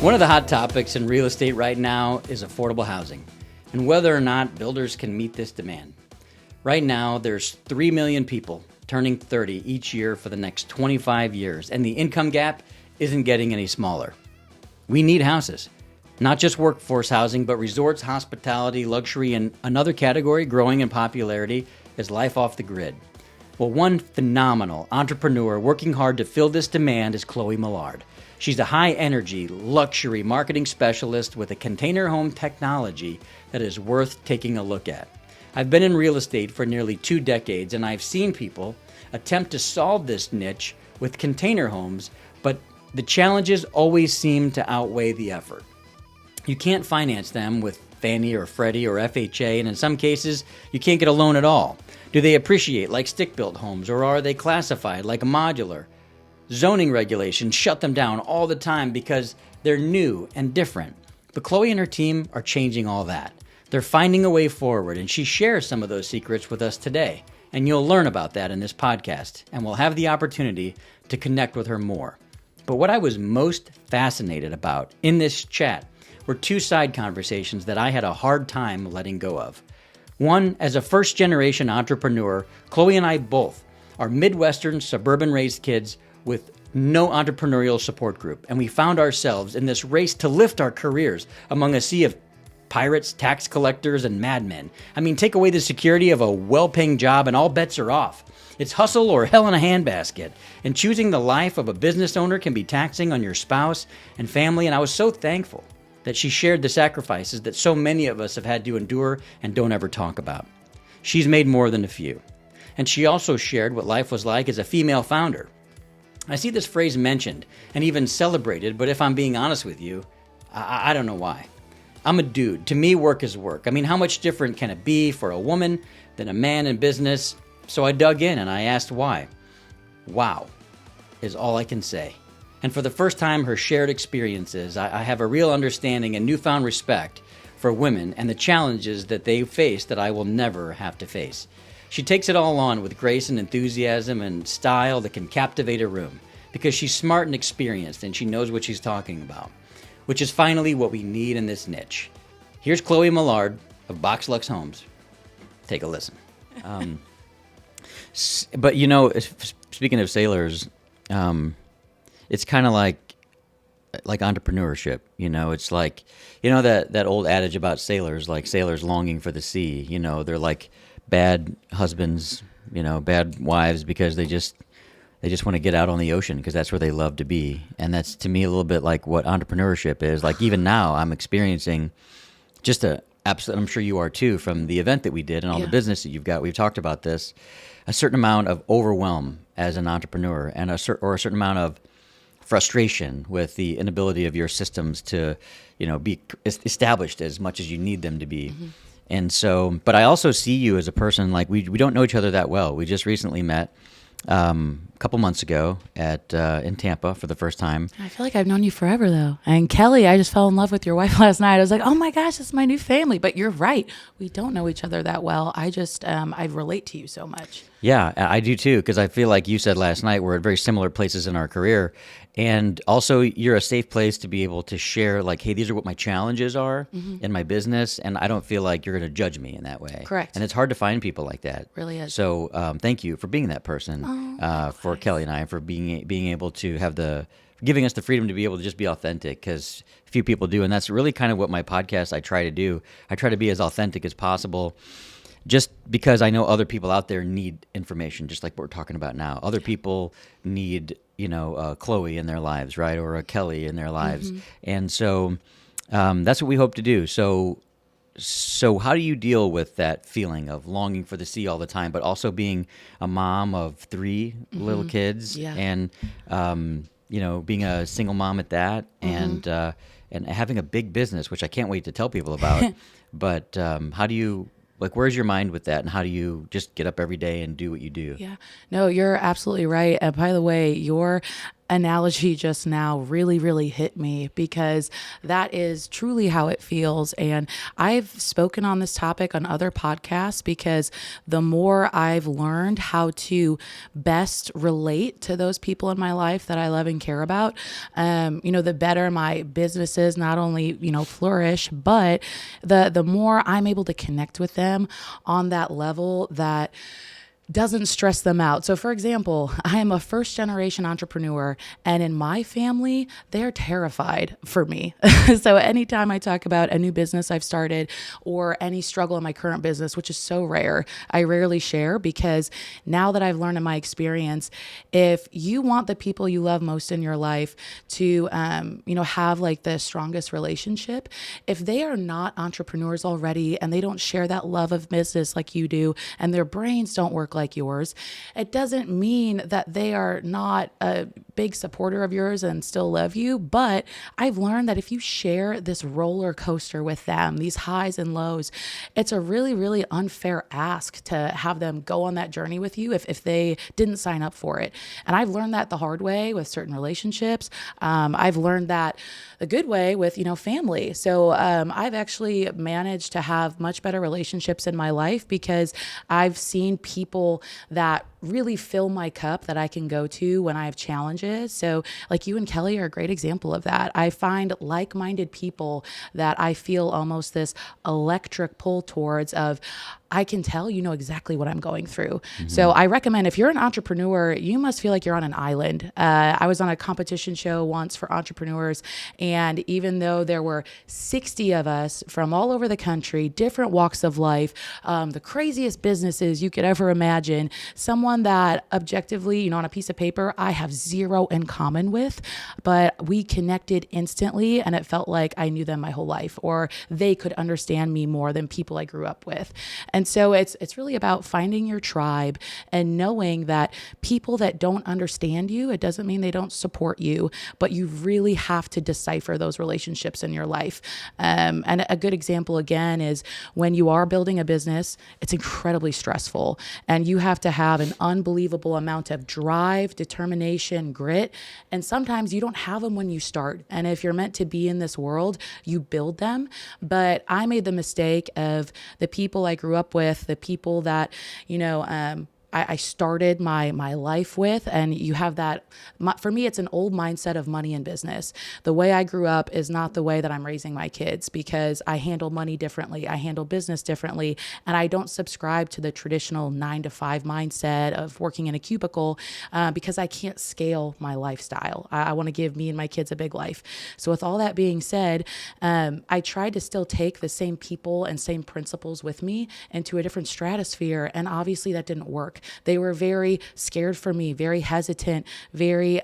One of the hot topics in real estate right now is affordable housing and whether or not builders can meet this demand. Right now, there's 3 million people turning 30 each year for the next 25 years, and the income gap isn't getting any smaller. We need houses, not just workforce housing, but resorts, hospitality, luxury, and another category growing in popularity is life off the grid. Well, one phenomenal entrepreneur working hard to fill this demand is Chloe Millard. She's a high-energy, luxury marketing specialist with a container home technology that is worth taking a look at. I've been in real estate for nearly 2 decades, and I've seen people attempt to solve this niche with container homes, but the challenges always seem to outweigh the effort. You can't finance them with Fannie or Freddie or FHA, and in some cases, you can't get a loan at all. Do they appreciate like stick-built homes, or are they classified like a modular? Zoning regulations shut them down all the time because they're new and different. But Chloe and her team are changing all that. They're finding a way forward, and she shares some of those secrets with us today. And you'll learn about that in this podcast, and we'll have the opportunity to connect with her more. But what I was most fascinated about in this chat were 2 side conversations that I had a hard time letting go of. One, as a first-generation entrepreneur, Chloe and I both are Midwestern, suburban-raised kids with no entrepreneurial support group, and we found ourselves in this race to lift our careers among a sea of pirates, tax collectors, and madmen. I mean, take away the security of a well-paying job and all bets are off. It's hustle or hell in a handbasket, and choosing the life of a business owner can be taxing on your spouse and family, and I was so thankful that she shared the sacrifices that so many of us have had to endure and don't ever talk about. She's made more than a few. And she also shared what life was like as a female founder. I see this phrase mentioned and even celebrated, but if I'm being honest with you, I don't know why. I'm a dude. To me, work is work. I mean, how much different can it be for a woman than a man in business? So I dug in and I asked why. Wow is all I can say. And for the first time, her shared experiences, I have a real understanding and newfound respect for women and the challenges that they face that I will never have to face. She takes it all on with grace and enthusiasm and style that can captivate a room because she's smart and experienced and she knows what she's talking about, which is finally what we need in this niche. Here's Chloe Millard of Box Lux Homes. Take a listen. But you know, speaking of sailors, it's kind of like entrepreneurship. You know, it's like, you know, that old adage about sailors, like sailors longing for the sea. You know, they're like bad husbands, you know, bad wives because they just want to get out on the ocean because that's where they love to be. And that's, to me, a little bit like what entrepreneurship is. Like, even now I'm experiencing just I'm sure you are too, from the event that we did and all the business that you've got. We've talked about this, a certain amount of overwhelm as an entrepreneur and a certain amount of frustration with the inability of your systems to, you know, be established as much as you need them to be. Mm-hmm. And so, but I also see you as a person, like we don't know each other that well. We just recently met a couple months ago in Tampa for the first time. I feel like I've known you forever, though. And Kelly, I just fell in love with your wife last night. I was like, oh my gosh, this is my new family. But you're right. We don't know each other that well. I just, I relate to you so much. Yeah, I do too, because I feel like you said last night, we're at very similar places in our career. And also, you're a safe place to be able to share, like, hey, these are what my challenges are in my business, and I don't feel like you're going to judge me in that way. Correct. And it's hard to find people like that. Really is. So thank you for being that person for Kelly and I, for being able to giving us the freedom to be able to just be authentic, because few people do, and that's really kind of what my podcast I try to do. I try to be as authentic as possible, just because I know other people out there need information, just like what we're talking about now. Other people need, you know, Chloe in their lives, right, or a Kelly in their lives, and so that's what we hope to do. So how do you deal with that feeling of longing for the sea all the time, but also being a mom of 3 little kids, and you know, being a single mom at that, and having a big business, which I can't wait to tell people about. But how do you? Like, where's your mind with that, and how do you just get up every day and do what you do? Yeah, no, you're absolutely right. By the way, analogy just now really, really hit me, because that is truly how it feels. And I've spoken on this topic on other podcasts, because the more I've learned how to best relate to those people in my life that I love and care about, the better my businesses not only, flourish, but the more I'm able to connect with them on that level that doesn't stress them out. So for example, I am a first generation entrepreneur, and in my family, they're terrified for me. So anytime I talk about a new business I've started or any struggle in my current business, which is so rare, I rarely share, because now that I've learned in my experience, if you want the people you love most in your life to, have like the strongest relationship, if they are not entrepreneurs already and they don't share that love of business like you do, and their brains don't work like yours, it doesn't mean that they are not a big supporter of yours and still love you. But I've learned that if you share this roller coaster with them, these highs and lows, it's a really, really unfair ask to have them go on that journey with you if they didn't sign up for it. And I've learned that the hard way with certain relationships. I've learned that the good way with, family. So I've actually managed to have much better relationships in my life, because I've seen people that really fill my cup that I can go to when I have challenges. So like you and Kelly are a great example of that. I find like-minded people that I feel almost this electric pull towards of, I can tell you know exactly what I'm going through. Mm-hmm. So I recommend, if you're an entrepreneur, you must feel like you're on an island. I was on a competition show once for entrepreneurs, and even though there were 60 of us from all over the country, different walks of life, the craziest businesses you could ever imagine, someone that objectively, on a piece of paper, I have zero in common with, but we connected instantly, and it felt like I knew them my whole life, or they could understand me more than people I grew up with. And so it's really about finding your tribe and knowing that people that don't understand you, it doesn't mean they don't support you, but you really have to decipher those relationships in your life. And a good example again is when you are building a business, it's incredibly stressful, and you have to have an unbelievable amount of drive, determination, grit. And sometimes you don't have them when you start. And if you're meant to be in this world, you build them. But I made the mistake of the people I grew up with, the people that, I started my life with, and you have that, for me, it's an old mindset of money and business. The way I grew up is not the way that I'm raising my kids, because I handle money differently. I handle business differently. And I don't subscribe to the traditional 9-to-5 mindset of working in a cubicle, because I can't scale my lifestyle. I want to give me and my kids a big life. So with all that being said, I tried to still take the same people and same principles with me into a different stratosphere. And obviously that didn't work. They were very scared for me, very hesitant, very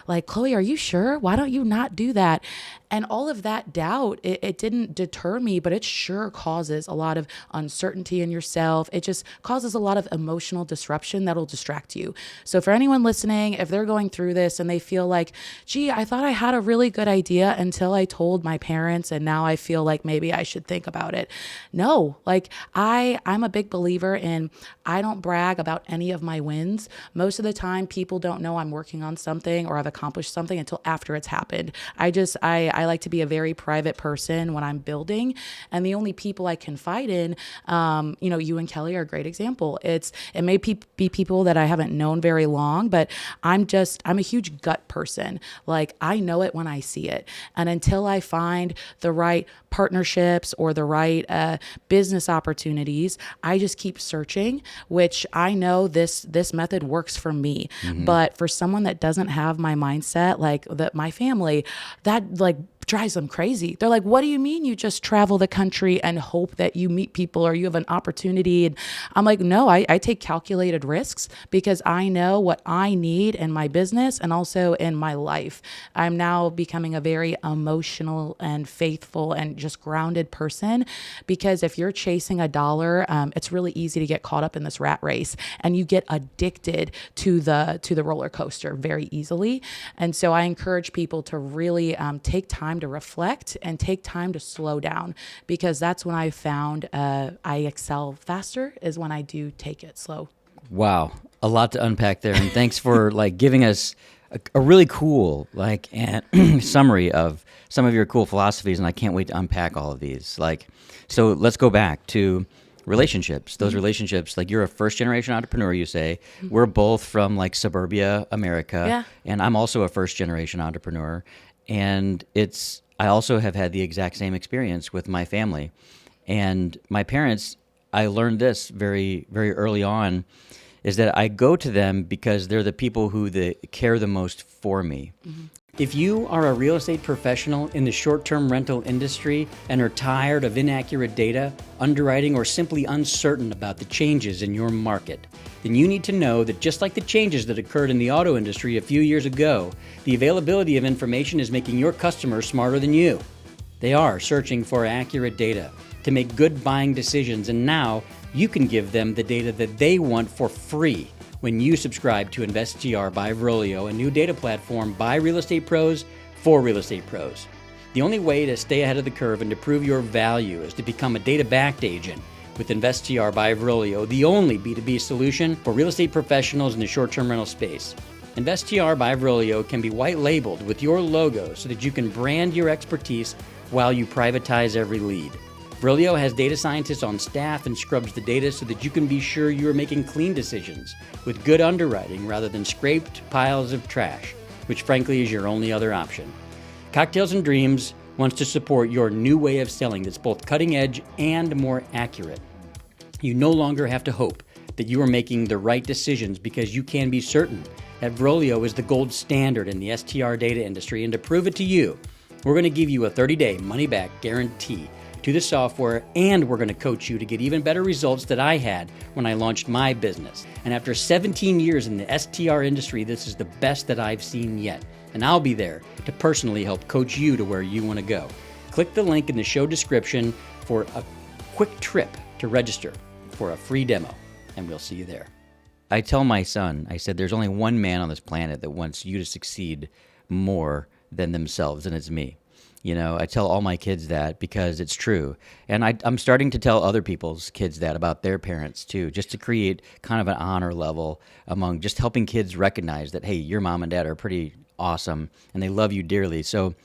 like, Chloe, are you sure? Why don't you not do that? And all of that doubt, it didn't deter me, but it sure causes a lot of uncertainty in yourself. It just causes a lot of emotional disruption that'll distract you. So for anyone listening, if they're going through this and they feel like, gee, I thought I had a really good idea until I told my parents, and now I feel like maybe I should think about it. No, like I'm a big believer in, I don't brag about any of my wins. Most of the time, people don't know I'm working on something or I've accomplished something until after it's happened. I like to be a very private person when I'm building, and the only people I confide in, you and Kelly are a great example. It may be people that I haven't known very long, but I'm a huge gut person. Like, I know it when I see it. And until I find the right partnerships or the right business opportunities, I just keep searching, which I know this method works for me. Mm-hmm. But for someone that doesn't have my mindset, like my family, that like drives them crazy. They're like, what do you mean you just travel the country and hope that you meet people or you have an opportunity? And I'm like, no, I take calculated risks because I know what I need in my business and also in my life. I'm now becoming a very emotional and faithful and just grounded person, because if you're chasing a dollar, it's really easy to get caught up in this rat race, and you get addicted to the roller coaster very easily. And so I encourage people to really take time to reflect and take time to slow down, because that's when I found I excel faster, is when I do take it slow. Wow. A lot to unpack there. And thanks for giving us a really cool summary of some of your cool philosophies, and I can't wait to unpack all of these. So let's go back to relationships. Those relationships, like you're a first generation entrepreneur, you say. We're both from like suburbia America, and I'm also a first generation entrepreneur. And I also have had the exact same experience with my family. And my parents, I learned this very, very early on, is that I go to them because they're the people who care the most for me. If you are a real estate professional in the short-term rental industry and are tired of inaccurate data, underwriting, or simply uncertain about the changes in your market, then you need to know that just like the changes that occurred in the auto industry a few years ago, the availability of information is making your customers smarter than you. They are searching for accurate data to make good buying decisions, and now you can give them the data that they want for free when you subscribe to InvestTR by Vrolio, a new data platform by real estate pros for real estate pros. The only way to stay ahead of the curve and to prove your value is to become a data-backed agent with InvestTR by Vrolio, the only B2B solution for real estate professionals in the short-term rental space. InvestTR by Vrolio can be white-labeled with your logo so that you can brand your expertise while you privatize every lead. Vrolio has data scientists on staff and scrubs the data so that you can be sure you are making clean decisions with good underwriting rather than scraped piles of trash, which frankly is your only other option. Cocktails and Dreams wants to support your new way of selling that's both cutting edge and more accurate. You no longer have to hope that you are making the right decisions because you can be certain that Vrolio is the gold standard in the STR data industry, and to prove it to you, we're going to give you a 30-day money-back guarantee to the software, and we're going to coach you to get even better results that I had when I launched my business. And after 17 years in the STR industry, this is the best that I've seen yet. And I'll be there to personally help coach you to where you want to go. Click the link in the show description for a quick trip to register for a free demo, and we'll see you there. I tell my son, I said, there's only one man on this planet that wants you to succeed more than themselves, and it's me. You know, I tell all my kids that because it's true. And I'm starting to tell other people's kids that about their parents too, just to create kind of an honor level among just helping kids recognize that, hey, your mom and dad are pretty awesome and they love you dearly. So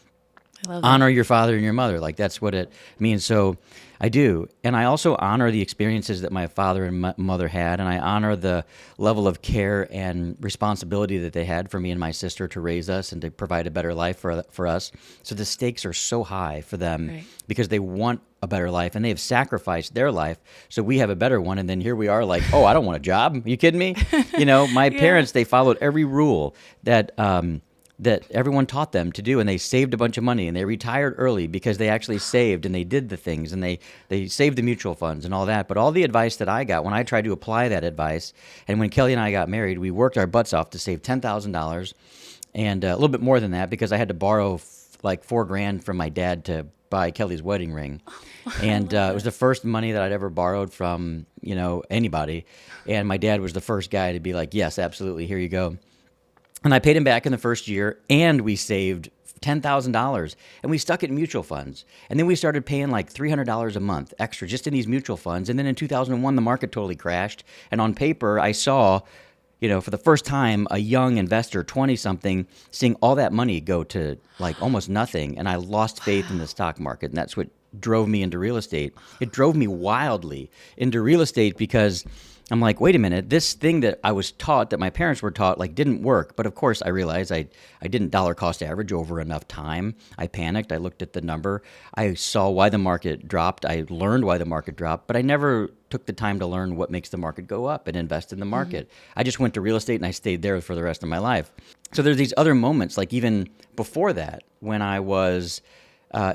honor your father and your mother. Like that's what it means. So I do. And I also honor the experiences that my father and mother had. And I honor the level of care and responsibility that they had for me and my sister to raise us and to provide a better life for us. So the stakes are so high for them because they want a better life and they have sacrificed their life so we have a better one. And then here we are like, oh, I don't want a job. Are you kidding me? You know, my parents, they followed every rule that everyone taught them to do, and they saved a bunch of money, and they retired early because they actually saved, and they did the things, and they saved the mutual funds and all that. But all the advice that I got, when I tried to apply that advice, and when Kelly and I got married, we worked our butts off to save $10,000, and a little bit more than that because I had to borrow like $4,000 from my dad to buy Kelly's wedding ring. And it was the first money that I'd ever borrowed from, you know, anybody. And my dad was the first guy to be like, yes, absolutely, here you go. And I paid him back in the first year, and we saved $10,000, and we stuck it in mutual funds. And then we started paying like $300 a month extra just in these mutual funds. And then in 2001, the market totally crashed. And on paper, I saw, you know, for the first time, a young investor, 20-something, seeing all that money go to like almost nothing. And I lost faith in the stock market, and that's what drove me into real estate. It drove me wildly into real estate because I'm like, wait a minute, this thing that I was taught, that my parents were taught, like didn't work. But of course I realized I didn't dollar cost average over enough time. I panicked. I looked at the number. I saw why the market dropped. I learned why the market dropped, but I never took the time to learn what makes the market go up and invest in the market. I just went to real estate and I stayed there for the rest of my life. So there's these other moments, like even before that, when I was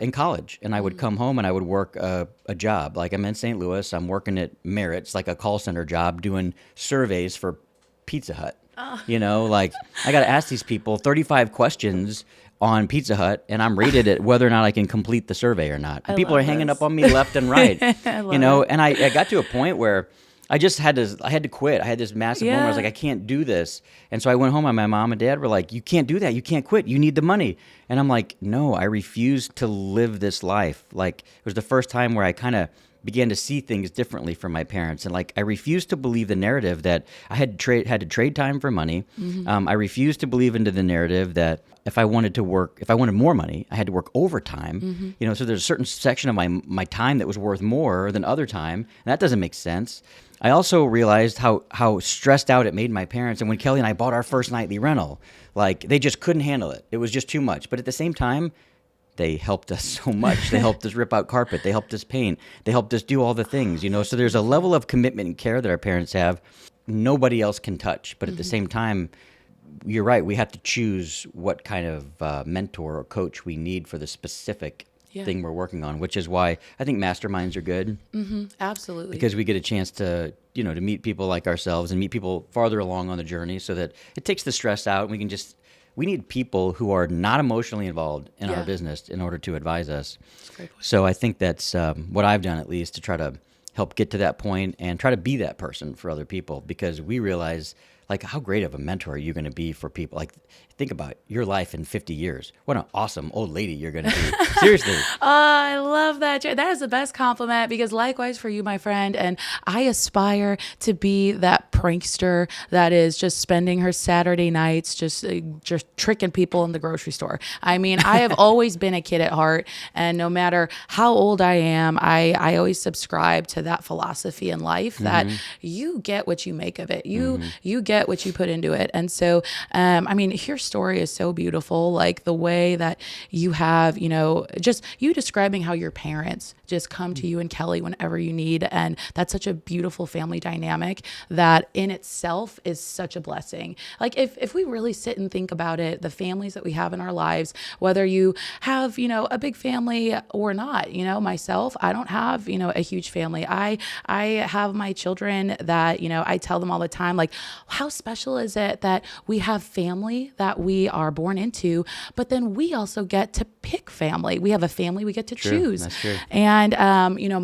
in college, and I would come home and I would work a job. Like I'm in St. Louis, I'm working at Merritt's, like a call center job, doing surveys for Pizza Hut. You know, like I got to ask these people 35 questions on Pizza Hut, and I'm rated at whether or not I can complete the survey or not. And people are hanging up on me left and right. You know, and I got to a point where I just had to quit. I had this massive moment. I was like, I can't do this. And so I went home and my mom and dad were like, you can't do that. You can't quit. You need the money. And I'm like, no, I refuse to live this life. Like it was the first time where I kind of began to see things differently from my parents. And like, I refused to believe the narrative that I had to trade time for money. I refused to believe into the narrative that if I wanted more money, I had to work overtime. So there's a certain section of my time that was worth more than other time. And that doesn't make sense. I also realized how stressed out it made my parents. And when Kelly and I bought our first nightly rental, like, they just couldn't handle it. It was just too much. But at the same time, they helped us so much. They helped us rip out carpet. They helped us paint. They helped us do all the things, So there's a level of commitment and care that our parents have nobody else can touch. But at the same time, you're right. We have to choose what kind of mentor or coach we need for the specific thing we're working on, which is why I think masterminds are good. Absolutely. Because we get a chance to meet people like ourselves and meet people farther along on the journey, so that it takes the stress out. And we need people who are not emotionally involved in our business in order to advise us. So I think that's what I've done, at least, to try to help get to that point and try to be that person for other people, because we realize, like, how great of a mentor are you going to be for people? Like, think about your life in 50 years. What an awesome old lady you're going to be. Seriously. Oh, I love that. That is the best compliment, because likewise for you, my friend. And I aspire to be that prankster that is just spending her Saturday nights just tricking people in the grocery store. I mean, I have always been a kid at heart. And no matter how old I am, I always subscribe to that philosophy in life that you get what you make of it. You get what you put into it. And so, I mean, your story is so beautiful. Like the way that you have, just you describing how your parents just come to you and Kelly whenever you need. And that's such a beautiful family dynamic that in itself is such a blessing. Like if we really sit and think about it, the families that we have in our lives, whether you have, a big family or not, myself, I don't have, a huge family. I have my children that, I tell them all the time, like, how special is it that we have family that we are born into, but then we also get to pick family. We have a family we get to choose. That's true. And,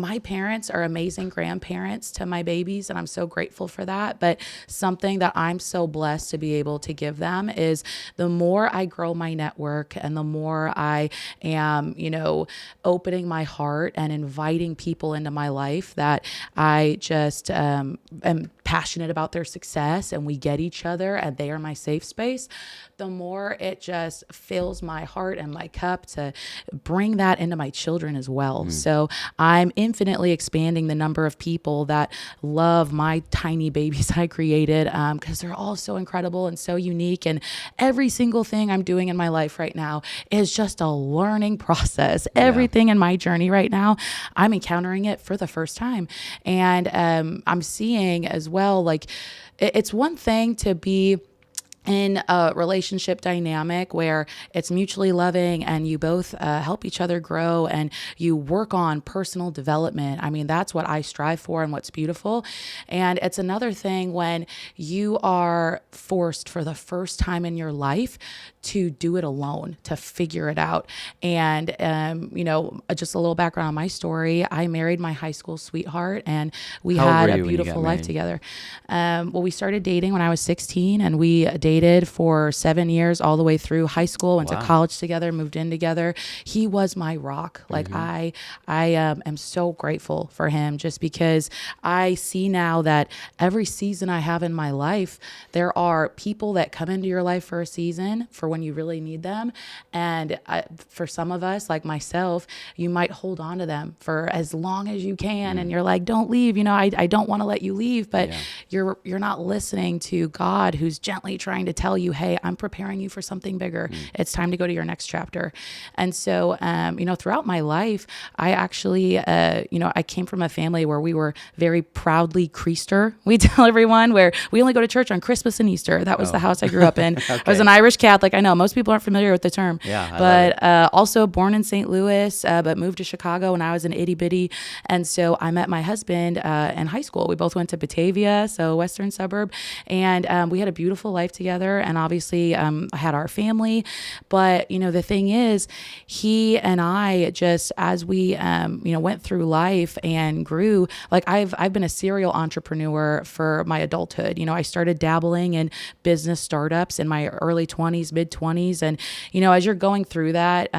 my parents are amazing grandparents to my babies, and I'm so grateful for that. But something that I'm so blessed to be able to give them is the more I grow my network and the more I am, opening my heart and inviting people into my life that I just am passionate about their success, and we get each other and they are my safe space, the more it just fills my heart and my cup to bring that into my children as well. So I'm infinitely expanding the number of people that love my tiny babies I created, because they're all so incredible and so unique. And every single thing I'm doing in my life right now is just a learning process. Everything in my journey right now, I'm encountering it for the first time. And I'm seeing as well, like, it's one thing to be in a relationship dynamic where it's mutually loving and you both help each other grow and you work on personal development. I mean, that's what I strive for and what's beautiful. And it's another thing when you are forced for the first time in your life to do it alone, to figure it out. And, just a little background on my story. I married my high school sweetheart and we had a beautiful life together. We started dating when I was 16 and we dated for 7 years, all the way through high school, went to college together, moved in together. He was my rock. Like I am so grateful for him, just because I see now that every season I have in my life, there are people that come into your life for a season for when you really need them. And for some of us, like myself, you might hold on to them for as long as you can. And you're like, don't leave. I don't want to let you leave, but you're not listening to God, who's gently trying to tell you, hey, I'm preparing you for something bigger. It's time to go to your next chapter. And so, throughout my life, I actually, I came from a family where we were very proudly Creaster. We tell everyone where we only go to church on Christmas and Easter. That was the house I grew up in. I was an Irish Catholic. I know most people aren't familiar with the term, but also born in St. Louis, but moved to Chicago when I was an itty bitty. And so I met my husband in high school. We both went to Batavia, so western suburb, and we had a beautiful life together. together, and obviously I had our family. But, the thing is, he and I just, as we, went through life and grew, like I've been a serial entrepreneur for my adulthood. I started dabbling in business startups in my early 20s, mid 20s. And, as you're going through that,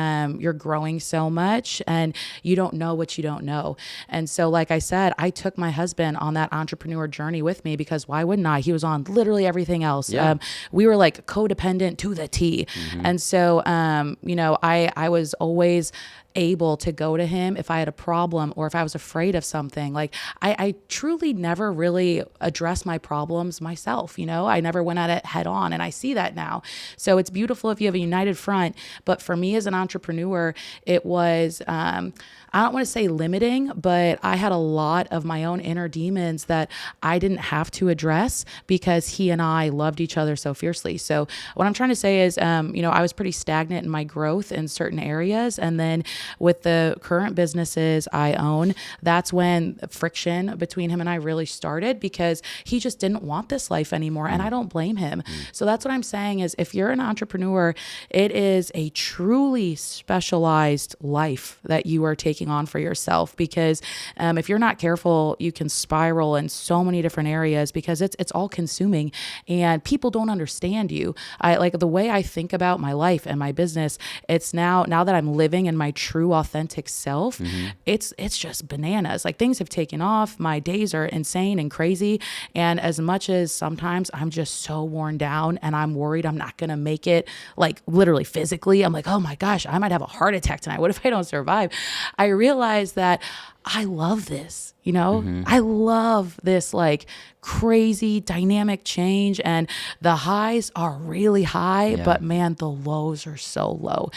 you're growing so much and you don't know what you don't know. And so, like I said, I took my husband on that entrepreneur journey with me, because why wouldn't I? He was on literally everything else. Yeah. We were like codependent to the T. And so, I was always able to go to him if I had a problem or if I was afraid of something. Like I truly never really addressed my problems myself. I never went at it head on, and I see that now. So it's beautiful if you have a united front. But for me as an entrepreneur, it was, I don't want to say limiting, but I had a lot of my own inner demons that I didn't have to address because he and I loved each other so fiercely. So what I'm trying to say is, I was pretty stagnant in my growth in certain areas. And then with the current businesses I own, that's when friction between him and I really started, because he just didn't want this life anymore. And I don't blame him. So that's what I'm saying is, if you're an entrepreneur, it is a truly specialized life that you are taking on for yourself, because if you're not careful, you can spiral in so many different areas, because it's all consuming and people don't understand you. I like the way I think about my life and my business. It's now that I'm living in my true authentic self, it's just bananas. Like things have taken off. My days are insane and crazy. And as much as sometimes I'm just so worn down and I'm worried I'm not going to make it, like literally physically, I'm like, oh my gosh, I might have a heart attack tonight. What if I don't survive? I realize that I love this, I love this like crazy dynamic change, and the highs are really high, but man, the lows are so low.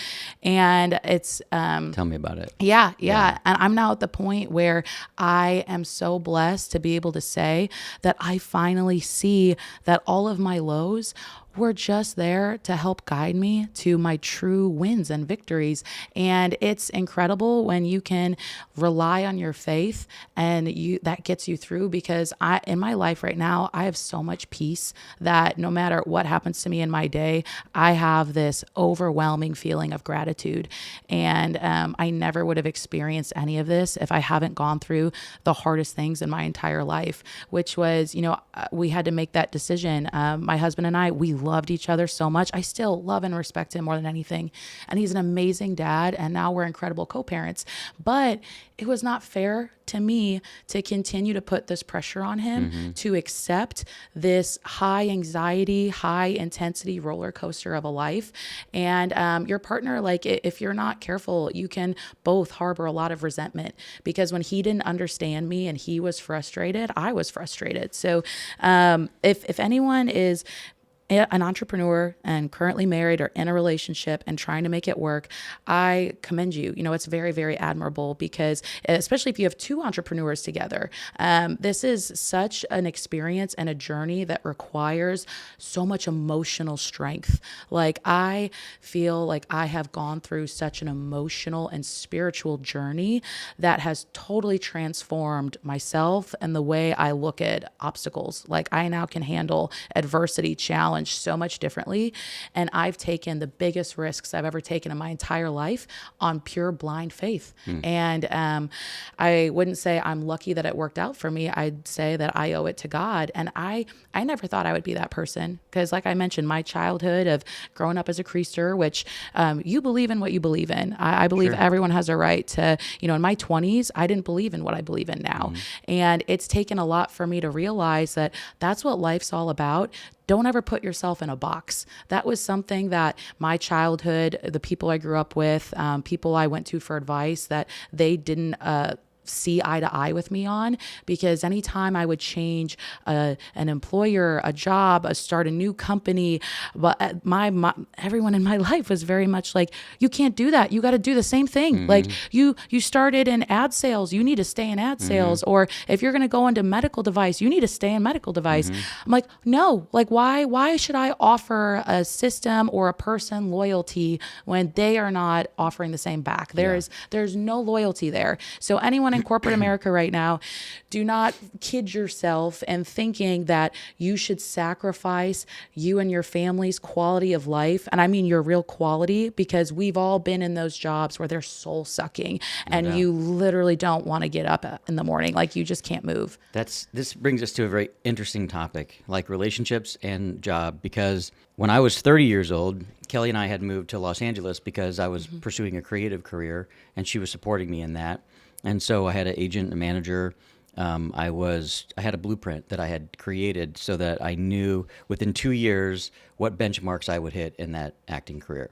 And it's, tell me about it. Yeah. And I'm now at the point where I am so blessed to be able to say that I finally see that all of my lows were just there to help guide me to my true wins and victories. And it's incredible when you can rely on your faith and that gets you through, because in my life right now, I have so much peace that no matter what happens to me in my day, I have this overwhelming feeling of gratitude. And I never would have experienced any of this if I haven't gone through the hardest things in my entire life, which was, we had to make that decision. My husband and I, we loved each other so much. I still love and respect him more than anything. And he's an amazing dad. And now we're incredible co-parents. But it was not fair to me to continue to put this pressure on him to accept this high anxiety, high intensity roller coaster of a life. And your partner, like if you're not careful, you can both harbor a lot of resentment, because when he didn't understand me and he was frustrated, I was frustrated. So if anyone is an entrepreneur and currently married or in a relationship and trying to make it work, I commend you. It's very, very admirable, because especially if you have two entrepreneurs together, this is such an experience and a journey that requires so much emotional strength. Like I feel like I have gone through such an emotional and spiritual journey that has totally transformed myself and the way I look at obstacles. Like I now can handle adversity, challenge so much differently. And I've taken the biggest risks I've ever taken in my entire life on pure blind faith. And I wouldn't say I'm lucky that it worked out for me. I'd say that I owe it to God. And I never thought I would be that person, because like I mentioned, my childhood of growing up as a creaster, which you believe in what you believe in. I believe everyone has a right to, in my 20s, I didn't believe in what I believe in now. And it's taken a lot for me to realize that that's what life's all about. Don't ever put yourself in a box. That was something that my childhood, the people I grew up with, people I went to for advice, that they didn't see eye to eye with me on, because anytime I would change an employer, a job, start a new company, but my everyone in my life was very much like, you can't do that. You got to do the same thing. Like you started in ad sales, you need to stay in ad sales. Or if you're going to go into medical device, you need to stay in medical device. I'm like, no, like why should I offer a system or a person loyalty when they are not offering the same back? There's no loyalty there. So anyone in corporate America right now, do not kid yourself and thinking that you should sacrifice you and your family's quality of life. And I mean your real quality, because we've all been in those jobs where they're soul sucking and you literally don't want to get up in the morning. Like you just can't move. This brings us to a very interesting topic, like relationships and job, because when I was 30 years old, Kelly and I had moved to Los Angeles because I was pursuing a creative career, and she was supporting me in that. And so I had an agent, a manager. I had a blueprint that I had created so that I knew within 2 years what benchmarks I would hit in that acting career.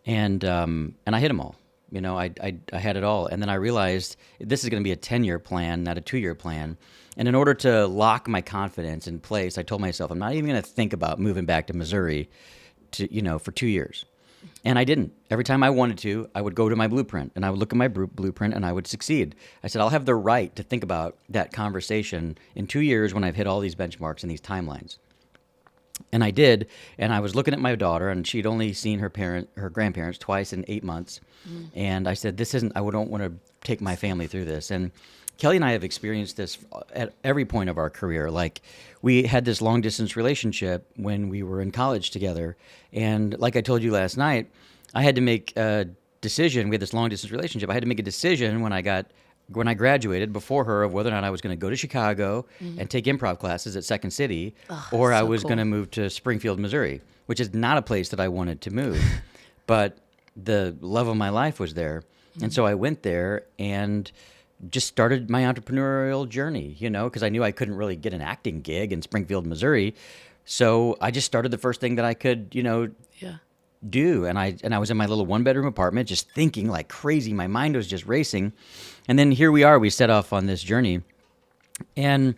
And I hit them all. You know, I had it all. And then I realized this is going to be a 10-year plan, not a 2-year plan. And in order to lock my confidence in place, I told myself, I'm not even going to think about moving back to Missouri for 2 years. And I didn't. Every time I wanted to, I would go to my blueprint and I would look at my blueprint and I would succeed. I said, I'll have the right to think about that conversation in 2 years when I've hit all these benchmarks and these timelines. And I did. And I was looking at my daughter, and she'd only seen her grandparents twice in 8 months. And I said, I don't want to take my family through this. And Kelly and I have experienced this at every point of our career. Like, we had this long distance relationship when we were in college together. And like I told you last night, I had to make a decision. We had this long distance relationship. I had to make a decision when I graduated before her of whether or not I was going to go to Chicago and take improv classes at Second City, or I was going to move to Springfield, Missouri, which is not a place that I wanted to move. But the love of my life was there. And so I went there and just started my entrepreneurial journey, because I knew I couldn't really get an acting gig in Springfield, Missouri. So I just started the first thing that I could, do. And I was in my little 1-bedroom apartment just thinking like crazy. My mind was just racing. And then here we are. We set off on this journey. And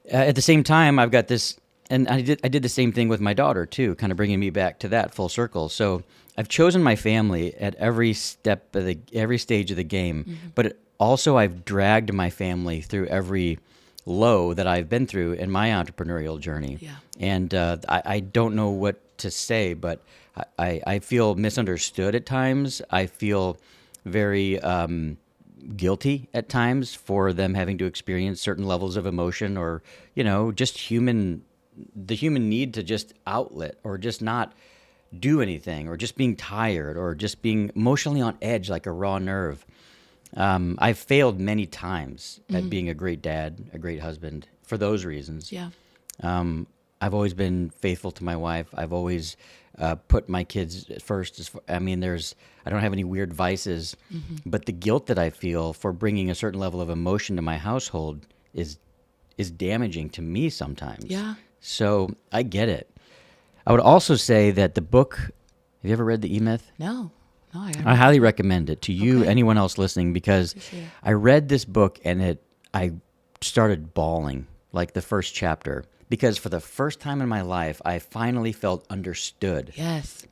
at the same time, I've got this, and I did the same thing with my daughter too, kind of bringing me back to that full circle. So I've chosen my family at every stage of the game, but also I've dragged my family through every low that I've been through in my entrepreneurial journey. Yeah. And I don't know what to say, but I feel misunderstood at times. I feel very guilty at times for them having to experience certain levels of emotion, or, just the human need to just outlet, or just not do anything, or just being tired, or just being emotionally on edge like a raw nerve. I've failed many times at being a great dad, a great husband, for those reasons. Yeah. I've always been faithful to my wife. I've always put my kids first. I don't have any weird vices, but the guilt that I feel for bringing a certain level of emotion to my household is damaging to me sometimes. Yeah. So I get it. I would also say that the book, have you ever read The E-Myth? No. I highly recommend it to you, anyone else listening, because I read this book and I started bawling like the first chapter, because for the first time in my life, I finally felt understood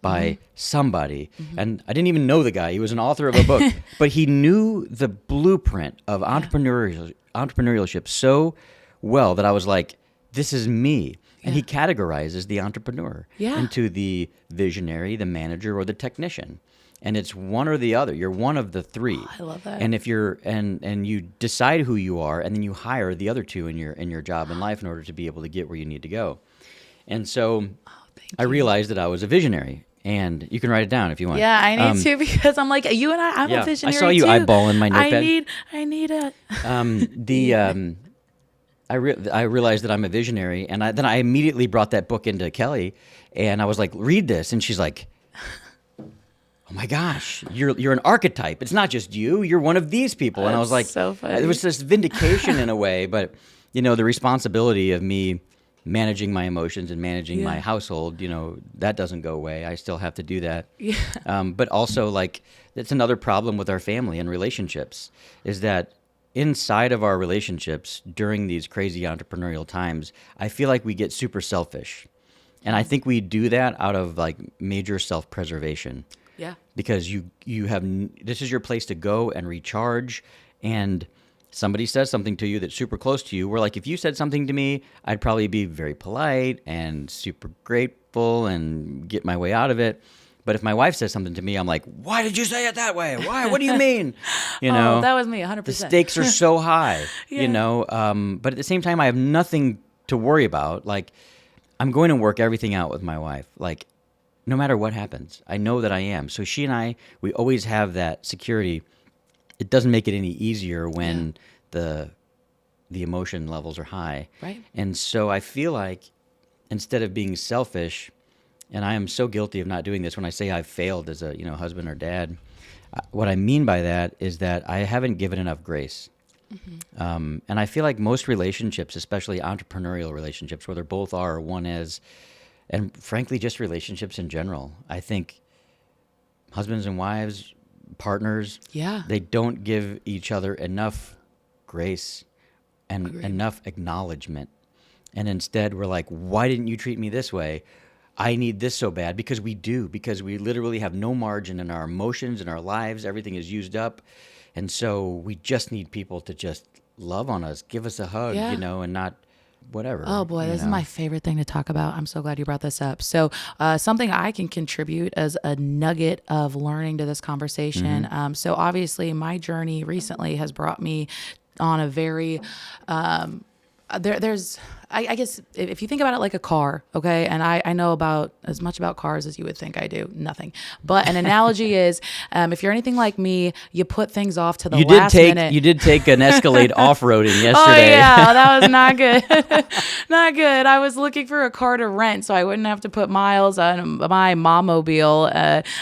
by somebody. And I didn't even know the guy. He was an author of a book, but he knew the blueprint of entrepreneurship so well that I was like, this is me. And he categorizes the entrepreneur into the visionary, the manager, or the technician. And it's one or the other. You're one of the three. Oh, I love that. And if you're and you decide who you are, and then you hire the other two in your job in life in order to be able to get where you need to go. And so I realized that I was a visionary. And you can write it down if you want. Yeah, I need to, because I'm like you and I'm a visionary. I saw you eyeballing my notepad. I need it. I realized that I'm a visionary, and then I immediately brought that book into Kelly, and I was like, read this, and she's like, oh my gosh, you're an archetype. It's not just you. You're one of these people. And I was like, so funny. It was this vindication in a way, but the responsibility of me managing my emotions and managing my household, that doesn't go away. I still have to do that. Yeah. But also, like, that's another problem with our family and relationships, is that inside of our relationships during these crazy entrepreneurial times, I feel like we get super selfish. And I think we do that out of like major self-preservation. Yeah. Because you have, this is your place to go and recharge, and somebody says something to you that's super close to you, where like if you said something to me, I'd probably be very polite and super grateful and get my way out of it. But if my wife says something to me, I'm like, why did you say it that way? Why? What do you mean? Oh, that was me, 100%. The stakes are so high, Yeah. But at the same time, I have nothing to worry about. Like, I'm going to work everything out with my wife. Like, no matter what happens, I know that I am. So she and I, we always have that security. It doesn't make it any easier when the emotion levels are high. Right. And so I feel like instead of being selfish, and I am so guilty of not doing this when I say I've failed as a husband or dad, what I mean by that is that I haven't given enough grace. And I feel like most relationships, especially entrepreneurial relationships, whether both are or one is, and frankly, just relationships in general, I think husbands and wives, partners, they don't give each other enough grace and enough acknowledgement. And instead, we're like, why didn't you treat me this way? I need this so bad, because we do, because we literally have no margin in our emotions, in our lives. Everything is used up. And so we just need people to just love on us, give us a hug, and not whatever. Oh boy, this is my favorite thing to talk about. I'm so glad you brought this up. So something I can contribute as a nugget of learning to this conversation. So obviously my journey recently has brought me on a very, I guess if you think about it like a car, okay, and I know about as much about cars as you would think I do, nothing. But an analogy is, if you're anything like me, you put things off to the last minute. You did take an Escalade off-roading yesterday. Oh yeah, that was not good. Not good. I was looking for a car to rent so I wouldn't have to put miles on my mom-mobile.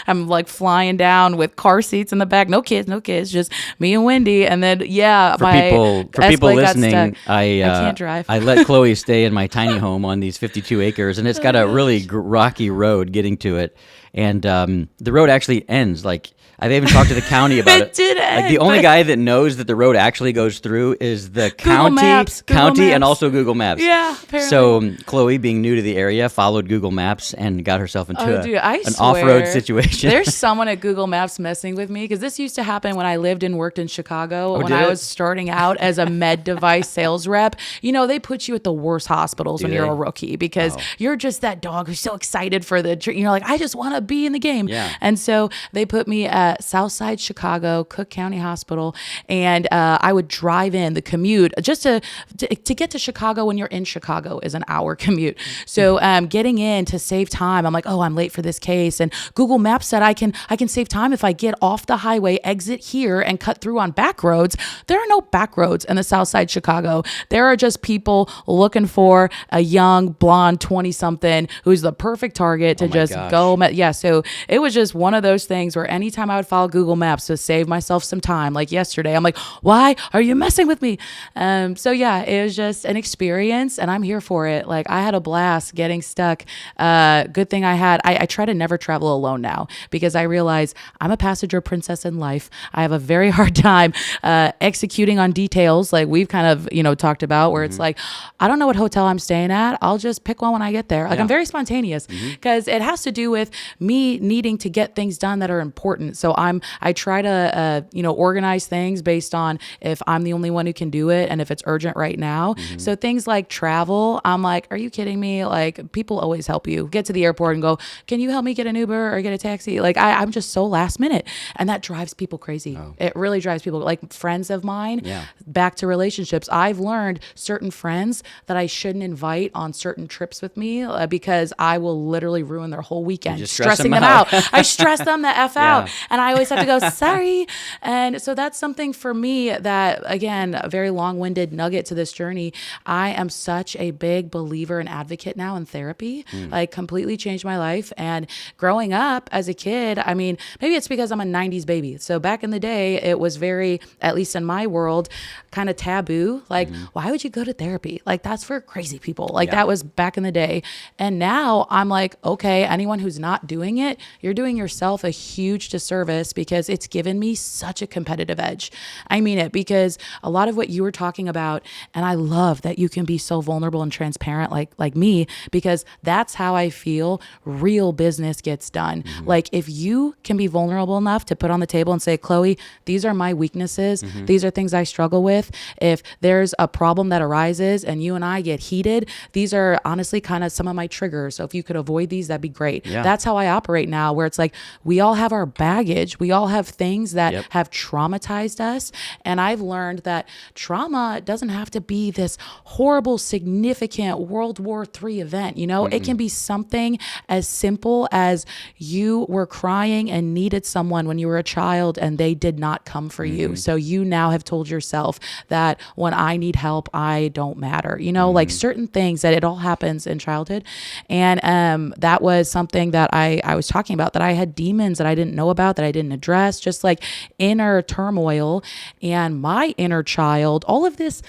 I'm like flying down with car seats in the back. No kids, just me and Wendy. And then for people listening, I can't drive. I let Chloe stay in my tiny home on these 52 acres, and it's got a really rocky road getting to it. And the road actually ends. Like, I've even talked to the county about it. It did end. Like, the only guy that knows that the road actually goes through is the county, and also Google Maps. Yeah, apparently. So Chloe, being new to the area, followed Google Maps and got herself into an off-road situation. There's someone at Google Maps messing with me, because this used to happen when I lived and worked in Chicago when I was starting out as a med device sales rep. They put you at the worst hospitals when you're a rookie, because you're just that dog who's so excited for you're like, I just want to be in the game. Yeah. And so they put me at Southside Chicago, Cook County Hospital, and I would drive in the commute just to get to Chicago. When you're in Chicago is an hour commute. So getting in to save time, I'm like, oh, I'm late for this case, and Google Maps said I can save time if I get off the highway, exit here, and cut through on back roads. There are no back roads in the Southside Chicago. There are just people looking for a young blonde 20-something who's the perfect target to just go. So it was just one of those things where anytime I would follow Google Maps to save myself some time, like yesterday, I'm like, why are you messing with me? So yeah, it was just an experience, and I'm here for it. Like, I had a blast getting stuck. Good thing I try to never travel alone now, because I realize I'm a passenger princess in life. I have a very hard time executing on details, like we've kind of talked about, where it's like, I don't know what hotel I'm staying at. I'll just pick one when I get there. Like, I'm very spontaneous, because it has to do with me needing to get things done that are important. So I try to organize things based on if I'm the only one who can do it, and if it's urgent right now. So things like travel, I'm like, are you kidding me? Like, people always help you get to the airport and go, can you help me get an Uber or get a taxi? Like, I'm just so last minute, and that drives people crazy. It really drives people. Like, friends of mine, back to relationships, I've learned certain friends that I shouldn't invite on certain trips with me, because I will literally ruin their whole weekend stressing them out. I stress them the F out, and I always have to go, sorry. And so that's something for me that, again, a very long-winded nugget to this journey. I am such a big believer and advocate now in therapy. Like, completely changed my life. And growing up as a kid, I mean, maybe it's because I'm a 90s baby. So back in the day, it was very, at least in my world, kind of taboo. Like, why would you go to therapy? Like, that's for crazy people. Like, that was back in the day. And now I'm like, okay, anyone who's not doing it, you're doing yourself a huge disservice, because it's given me such a competitive edge. I mean it, because a lot of what you were talking about, and I love that you can be so vulnerable and transparent like me, because that's how I feel real business gets done. Like, if you can be vulnerable enough to put on the table and say, Chloe, these are my weaknesses. These are things I struggle with. If there's a problem that arises and you and I get heated, these are honestly kind of some of my triggers. So if you could avoid these, that'd be great. Yeah. That's how I operate now, where it's like, we all have our baggage. We all have things that have traumatized us. And I've learned that trauma doesn't have to be this horrible, significant World War III event. It can be something as simple as you were crying and needed someone when you were a child and they did not come for you. So you now have told yourself that when I need help, I don't matter. Like certain things that it all happens in childhood. And that was something that I was talking about, that I had demons that I didn't know about, that I didn't address, just like inner turmoil. And my inner child, all of this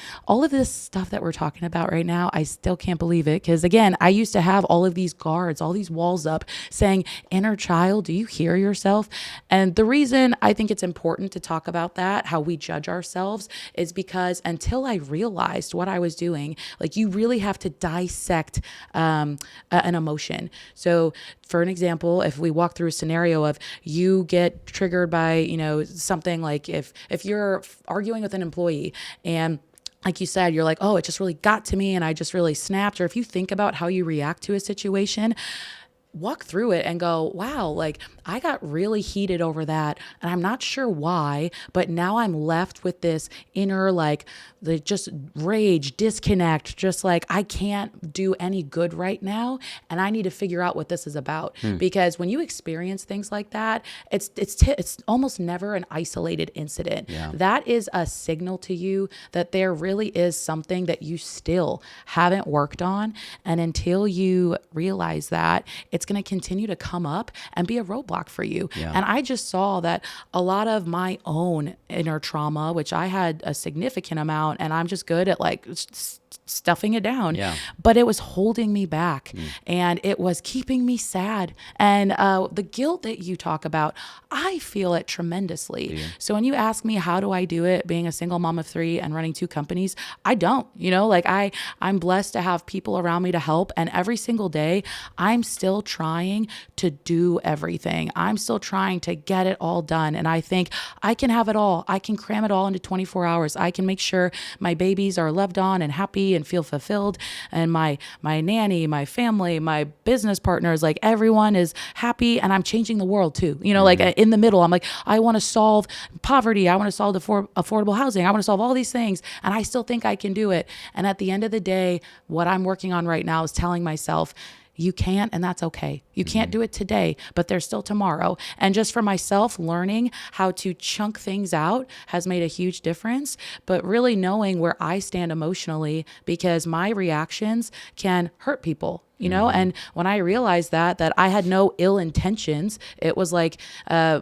stuff that we're talking about right now, I still can't believe it. Because again, I used to have all of these guards, all these walls up saying, inner child, do you hear yourself? And the reason I think it's important to talk about that, how we judge ourselves, is because until I realized what I was doing, like, you really have to dissect an emotion. So for an example, if we walk through a scenario of you get triggered by, something like if you're arguing with an employee and like you said, you're like, oh, it just really got to me and I just really snapped. Or if you think about how you react to a situation, walk through it and go, wow, like I got really heated over that and I'm not sure why, but now I'm left with this inner, like, the just rage, disconnect, just like I can't do any good right now and I need to figure out what this is about. Because when you experience things like that, it's almost never an isolated incident. That is a signal to you that there really is something that you still haven't worked on. And until you realize that, it's going to continue to come up and be a roadblock for you. And I just saw that a lot of my own inner trauma, which I had a significant amount, and I'm just good at like stuffing it down, but it was holding me back and it was keeping me sad. And the guilt that you talk about, I feel it tremendously. So when you ask me, how do I do it being a single mom of 3 and running 2 companies, I don't, like I'm blessed to have people around me to help. And every single day I'm still trying to do everything. I'm still trying to get it all done. And I think I can have it all. I can cram it all into 24 hours. I can make sure my babies are loved on and happy and feel fulfilled. And my nanny, my family, my business partners, like everyone is happy, and I'm changing the world too. Like in the middle, I'm like, I want to solve poverty. I want to solve affordable housing. I want to solve all these things. And I still think I can do it. And at the end of the day, what I'm working on right now is telling myself, you can't, and that's okay. You can't do it today, but there's still tomorrow. And just for myself, learning how to chunk things out has made a huge difference, but really knowing where I stand emotionally, because my reactions can hurt people. And when I realized that I had no ill intentions, it was like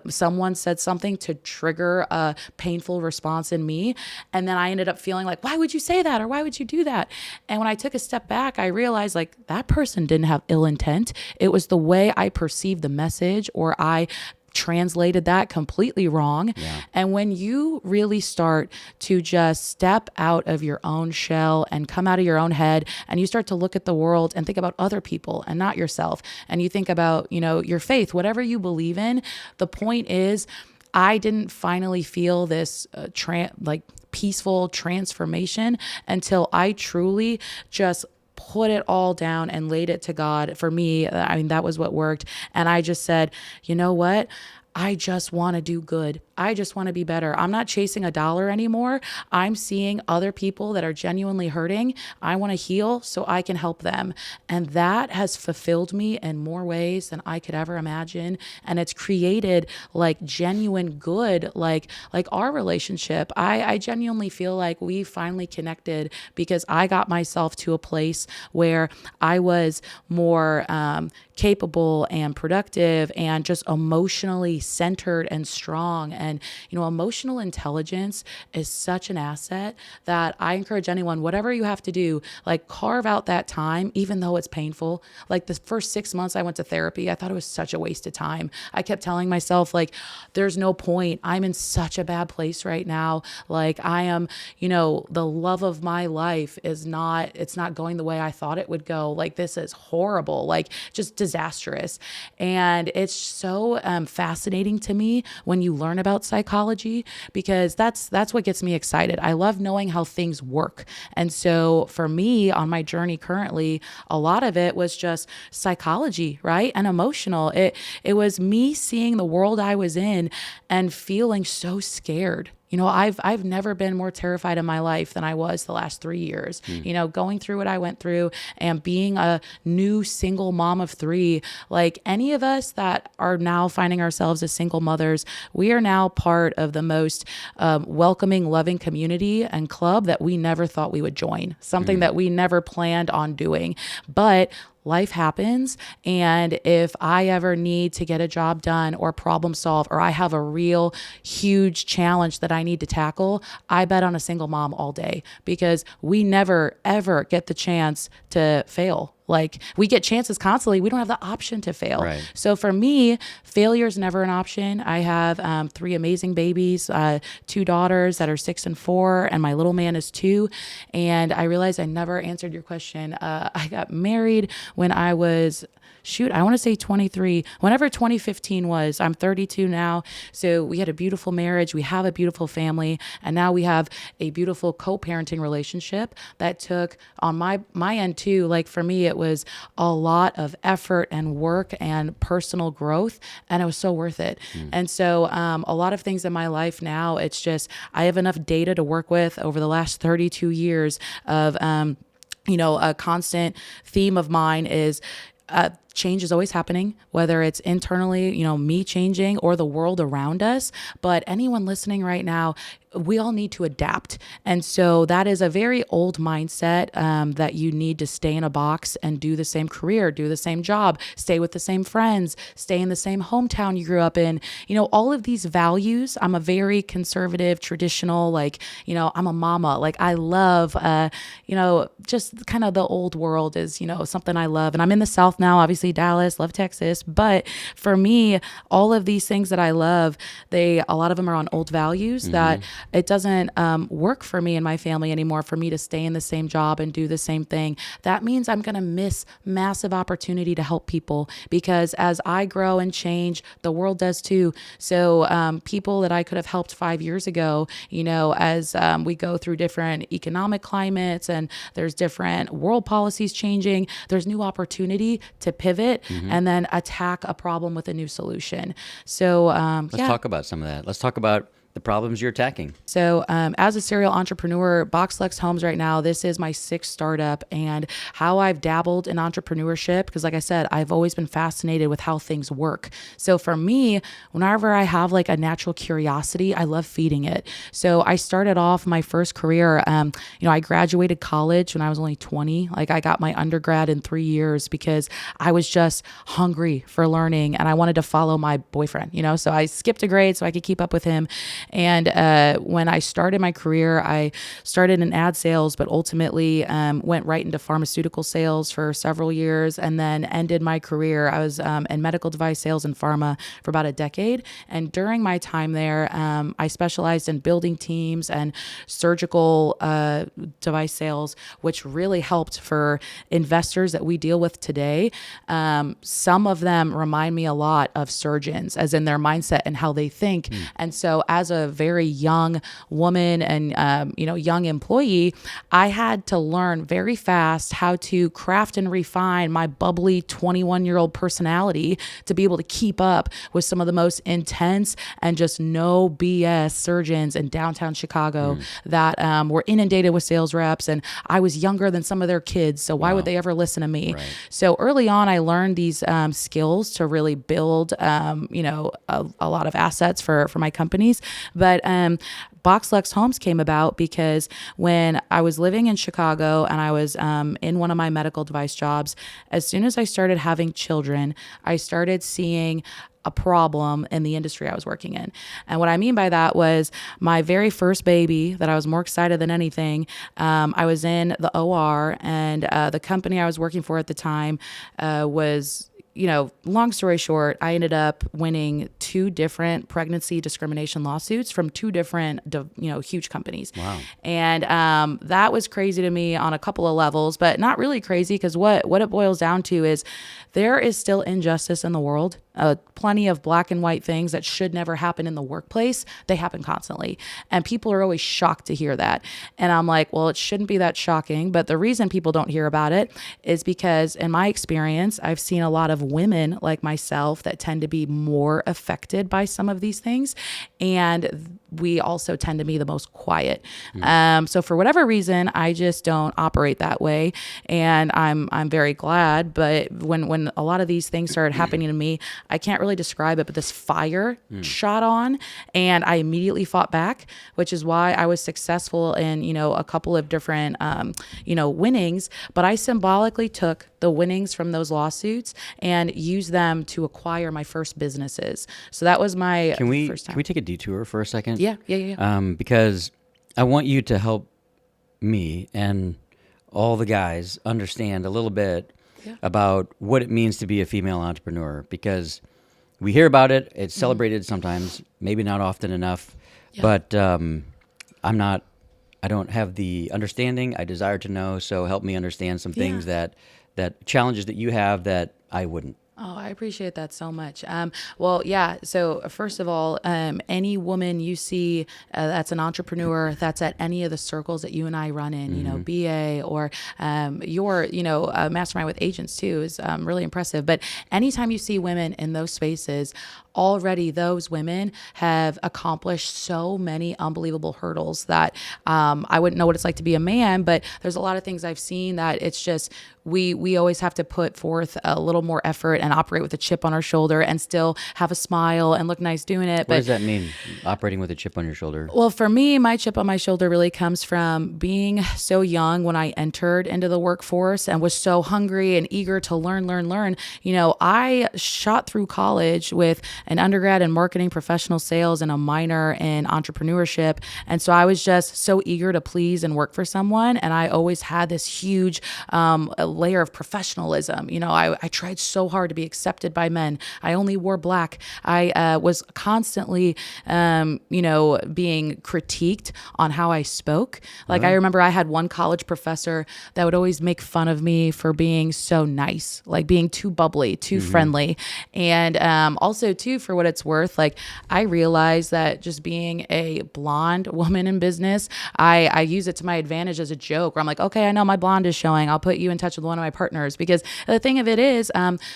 someone said something to trigger a painful response in me. And then I ended up feeling like, why would you say that? Or why would you do that? And when I took a step back, I realized like that person didn't have ill intent. It was the way I perceived the message, or I translated that completely wrong. And when you really start to just step out of your own shell and come out of your own head, and you start to look at the world and think about other people and not yourself, and you think about, your faith, whatever you believe in, the point is, I didn't finally feel this peaceful transformation until I truly just put it all down and laid it to God. For me, I mean, that was what worked. And I just said, you know what? I just want to do good. I just want to be better. I'm not chasing $1 anymore. I'm seeing other people that are genuinely hurting. I want to heal so I can help them. And that has fulfilled me in more ways than I could ever imagine. And it's created like genuine good, like our relationship. I genuinely feel like we finally connected because I got myself to a place where I was more capable and productive and just emotionally centered and strong. And, emotional intelligence is such an asset that I encourage anyone, whatever you have to do, like carve out that time, even though it's painful. Like the first 6 months I went to therapy, I thought it was such a waste of time. I kept telling myself, like, there's no point. I'm in such a bad place right now. Like I am, the love of my life it's not going the way I thought it would go. Like this is horrible, like just disastrous. And it's so fascinating to me when you learn about about psychology because that's what gets me excited. I love knowing how things work. And so for me on my journey currently, a lot of it was just psychology, right? And emotional. It was me seeing the world I was in and feeling so scared. I've never been more terrified in my life than I was the last 3 years. Going through what I went through and being a new single mom of 3, like any of us that are now finding ourselves as single mothers, we are now part of the most welcoming, loving community and club that we never thought we would join, something that we never planned on doing. But life happens. And if I ever need to get a job done or problem solve, or I have a real huge challenge that I need to tackle, I bet on a single mom all day because we never, ever get the chance to fail. Like we get chances constantly. We don't have the option to fail. Right. So for me, failure is never an option. I have 3 amazing babies, 2 daughters that are 6 and 4, and my little man is 2. And I realized I never answered your question. I got married when I was, I want to say 23, whenever 2015 was. I'm 32 now. So we had a beautiful marriage. We have a beautiful family. And now we have a beautiful co-parenting relationship that took on my end too. Like for me, it was a lot of effort and work and personal growth. And it was so worth it. And so a lot of things in my life now, it's just, I have enough data to work with over the last 32 years of, a constant theme of mine is change is always happening, whether it's internally, me changing or the world around us. But anyone listening right now, we all need to adapt. And so that is a very old mindset that you need to stay in a box and do the same career, do the same job, stay with the same friends, stay in the same hometown you grew up in. All of these values, I'm a very conservative, traditional, I'm a mama. Like I love, just kind of the old world is, something I love. And I'm in the South now, obviously Dallas, love Texas. But for me, all of these things that I love, a lot of them are on old values that it doesn't work for me and my family anymore for me to stay in the same job and do the same thing. That means I'm going to miss massive opportunity to help people because as I grow and change, the world does too. So people that I could have helped 5 years ago, as we go through different economic climates and there's different world policies changing, there's new opportunity to pivot and then attack a problem with a new solution. So let's talk about some of that. Let's talk about the problems you're attacking. So as a serial entrepreneur, BoxLex Homes right now, this is my 6th startup, and how I've dabbled in entrepreneurship, because like I said, I've always been fascinated with how things work. So for me, whenever I have like a natural curiosity, I love feeding it. So I started off my first career, I graduated college when I was only 20. Like I got my undergrad in 3 years because I was just hungry for learning and I wanted to follow my boyfriend, so I skipped a grade so I could keep up with him. And when I started my career, I started in ad sales, but ultimately went right into pharmaceutical sales for several years and then ended my career. I was in medical device sales and pharma for about a decade. And during my time there, I specialized in building teams and surgical device sales, which really helped for investors that we deal with today. Some of them remind me a lot of surgeons, as in their mindset and how they think. And so as a very young woman and, young employee, I had to learn very fast how to craft and refine my bubbly 21-year-old personality to be able to keep up with some of the most intense and just no BS surgeons in downtown Chicago that were inundated with sales reps. And I was younger than some of their kids. So why would they ever listen to me? Right. So early on, I learned these skills to really build, a lot of assets for my companies. But BoxLex Homes came about because when I was living in Chicago and I was in one of my medical device jobs, as soon as I started having children, I started seeing a problem in the industry I was working in. And what I mean by that was my very first baby that I was more excited than anything. I was in the OR and the company I was working for at the time was long story short, I ended up winning 2 different pregnancy discrimination lawsuits from 2 different, huge companies. Wow. And that was crazy to me on a couple of levels, but not really crazy, because what it boils down to is there is still injustice in the world. Plenty of black and white things that should never happen in the workplace. They happen constantly. And people are always shocked to hear that. And I'm like, well, it shouldn't be that shocking. But the reason people don't hear about it is because, in my experience, I've seen a lot of women like myself that tend to be more affected by some of these things. And we also tend to be the most quiet. So for whatever reason, I just don't operate that way. And I'm very glad. But when a lot of these things started happening to me, I can't really describe it, but this fire shot on, and I immediately fought back, which is why I was successful in, a couple of different, winnings. But I symbolically took the winnings from those lawsuits and used them to acquire my first businesses. So that was my first time. Can we take a detour for a second? Yeah. Because I want you to help me and all the guys understand a little bit about what it means to be a female entrepreneur, because we hear about it. It's celebrated sometimes, maybe not often enough, but I don't have the understanding. I desire to know. So help me understand some things that challenges that you have that I wouldn't. Oh, I appreciate that so much. So first of all, any woman you see that's an entrepreneur, that's at any of the circles that you and I run in, BA or your, mastermind with agents too, is really impressive. But anytime you see women in those spaces, already those women have accomplished so many unbelievable hurdles that I wouldn't know what it's like to be a man, but there's a lot of things I've seen that it's just we always have to put forth a little more effort and operate with a chip on our shoulder and still have a smile and look nice doing it. What does that mean, operating with a chip on your shoulder? Well, for me, my chip on my shoulder really comes from being so young when I entered into the workforce and was so hungry and eager to learn. I shot through college with an undergrad in marketing, professional sales, and a minor in entrepreneurship. And so I was just so eager to please and work for someone. And I always had this huge layer of professionalism. I tried so hard to be accepted by men. I only wore black. I was constantly, being critiqued on how I spoke. Like, I remember I had one college professor that would always make fun of me for being so nice, like being too bubbly, too friendly. And also too, for what it's worth, like, I realized that just being a blonde woman in business, I use it to my advantage as a joke, where I'm like, okay, I know my blonde is showing. I'll put you in touch with one of my partners. Because the thing of it is,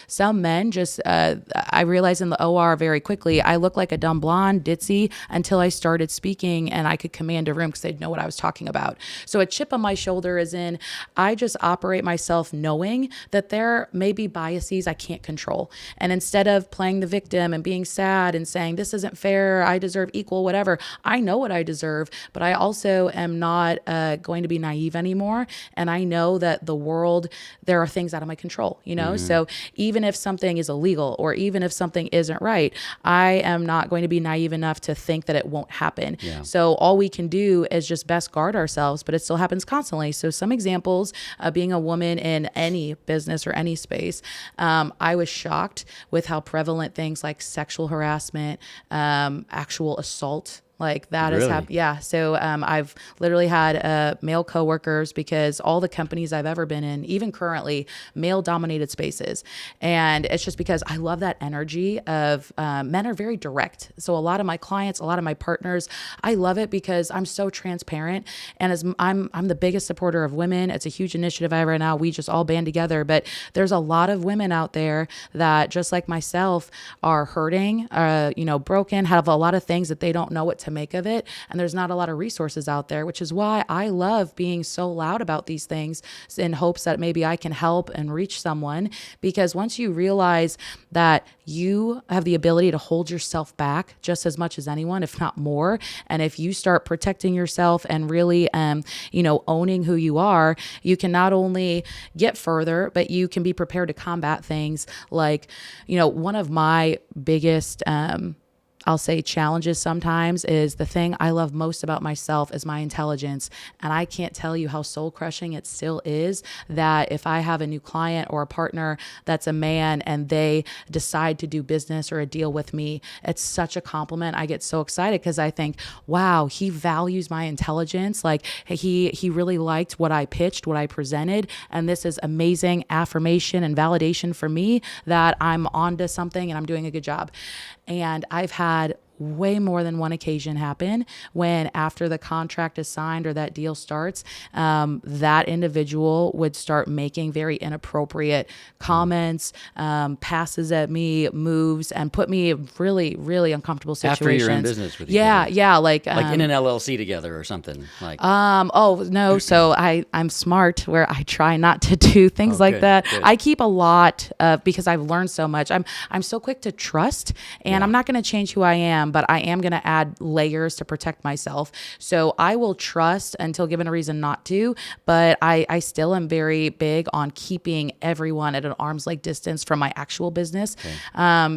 some men just, I realized in the OR very quickly, I look like a dumb blonde, ditzy, until I started speaking and I could command a room because they'd know what I was talking about. So a chip on my shoulder is in, I just operate myself knowing that there may be biases I can't control. And instead of playing the victim and being sad and saying, this isn't fair, I deserve equal, whatever, I know what I deserve, but I also am not going to be naive anymore. And I know that the world, there are things out of my control, So even if something is illegal or even if something isn't right, I am not going to be naive enough to think that it won't happen. Yeah. So all we can do is just best guard ourselves, but it still happens constantly. So some examples of being a woman in any business or any space, I was shocked with how prevalent things like sexual harassment, actual assault, like that really? has happened. Yeah. So I've literally had male coworkers, because all the companies I've ever been in, even currently, male dominated spaces. And it's just because I love that energy of men are very direct. So a lot of my clients, a lot of my partners, I love it because I'm so transparent. And as I'm the biggest supporter of women. It's a huge initiative I have right now. We just all band together. But there's a lot of women out there that, just like myself, are hurting, broken, have a lot of things that they don't know what to make of it. And there's not a lot of resources out there, which is why I love being so loud about these things, in hopes that maybe I can help and reach someone. Because once you realize that you have the ability to hold yourself back just as much as anyone, if not more, and if you start protecting yourself and really, owning who you are, you can not only get further, but you can be prepared to combat things like, one of my biggest, I'll say challenges sometimes is the thing I love most about myself is my intelligence. And I can't tell you how soul crushing it still is that if I have a new client or a partner that's a man and they decide to do business or a deal with me, it's such a compliment. I get so excited because I think, wow, he values my intelligence. Like he really liked what I pitched, what I presented. And this is amazing affirmation and validation for me that I'm onto something and I'm doing a good job. And I've had way more than one occasion happen when after the contract is signed or that deal starts, that individual would start making very inappropriate comments, passes at me, moves, and put me in really, really uncomfortable situations. After you're in business with each other. Yeah. Like in an LLC together or something. Like oh no, so I'm smart where I try not to do things like that. Good. I keep a lot because I've learned so much. I'm so quick to trust, and I'm not going to change who I am, but I am going to add layers to protect myself. So I will trust until given a reason not to, but I still am very big on keeping everyone at an arm's length distance from my actual business.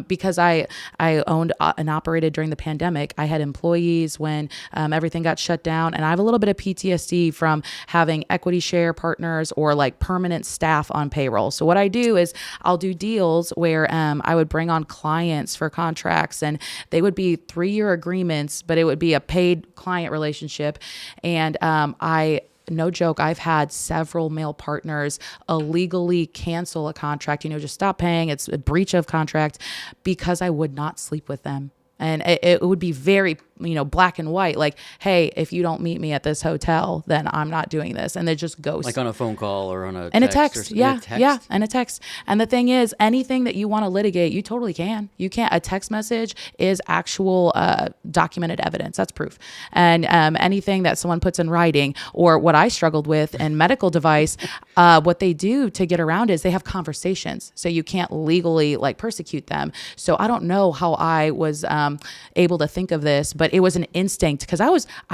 Because I owned and operated during the pandemic. I had employees when everything got shut down, and I have a little bit of PTSD from having equity share partners or like permanent staff on payroll. So what I do is I'll do deals where I would bring on clients for contracts, and they would be 3-year agreements, but it would be a paid client relationship. And no joke, I've had several male partners illegally cancel a contract, just stop paying. It's a breach of contract because I would not sleep with them. And it would be very, black and white. Like, hey, if you don't meet me at this hotel, then I'm not doing this. And they just ghost. Like on a phone call or on a and text. Yeah, and a text. And the thing is, anything that you want to litigate, you totally can. You can't. A text message is actual documented evidence. That's proof. And anything that someone puts in writing, or what I struggled with in medical device, what they do to get around is they have conversations. So you can't legally persecute them. So I don't know how I was able to think of this, but it was an instinct because I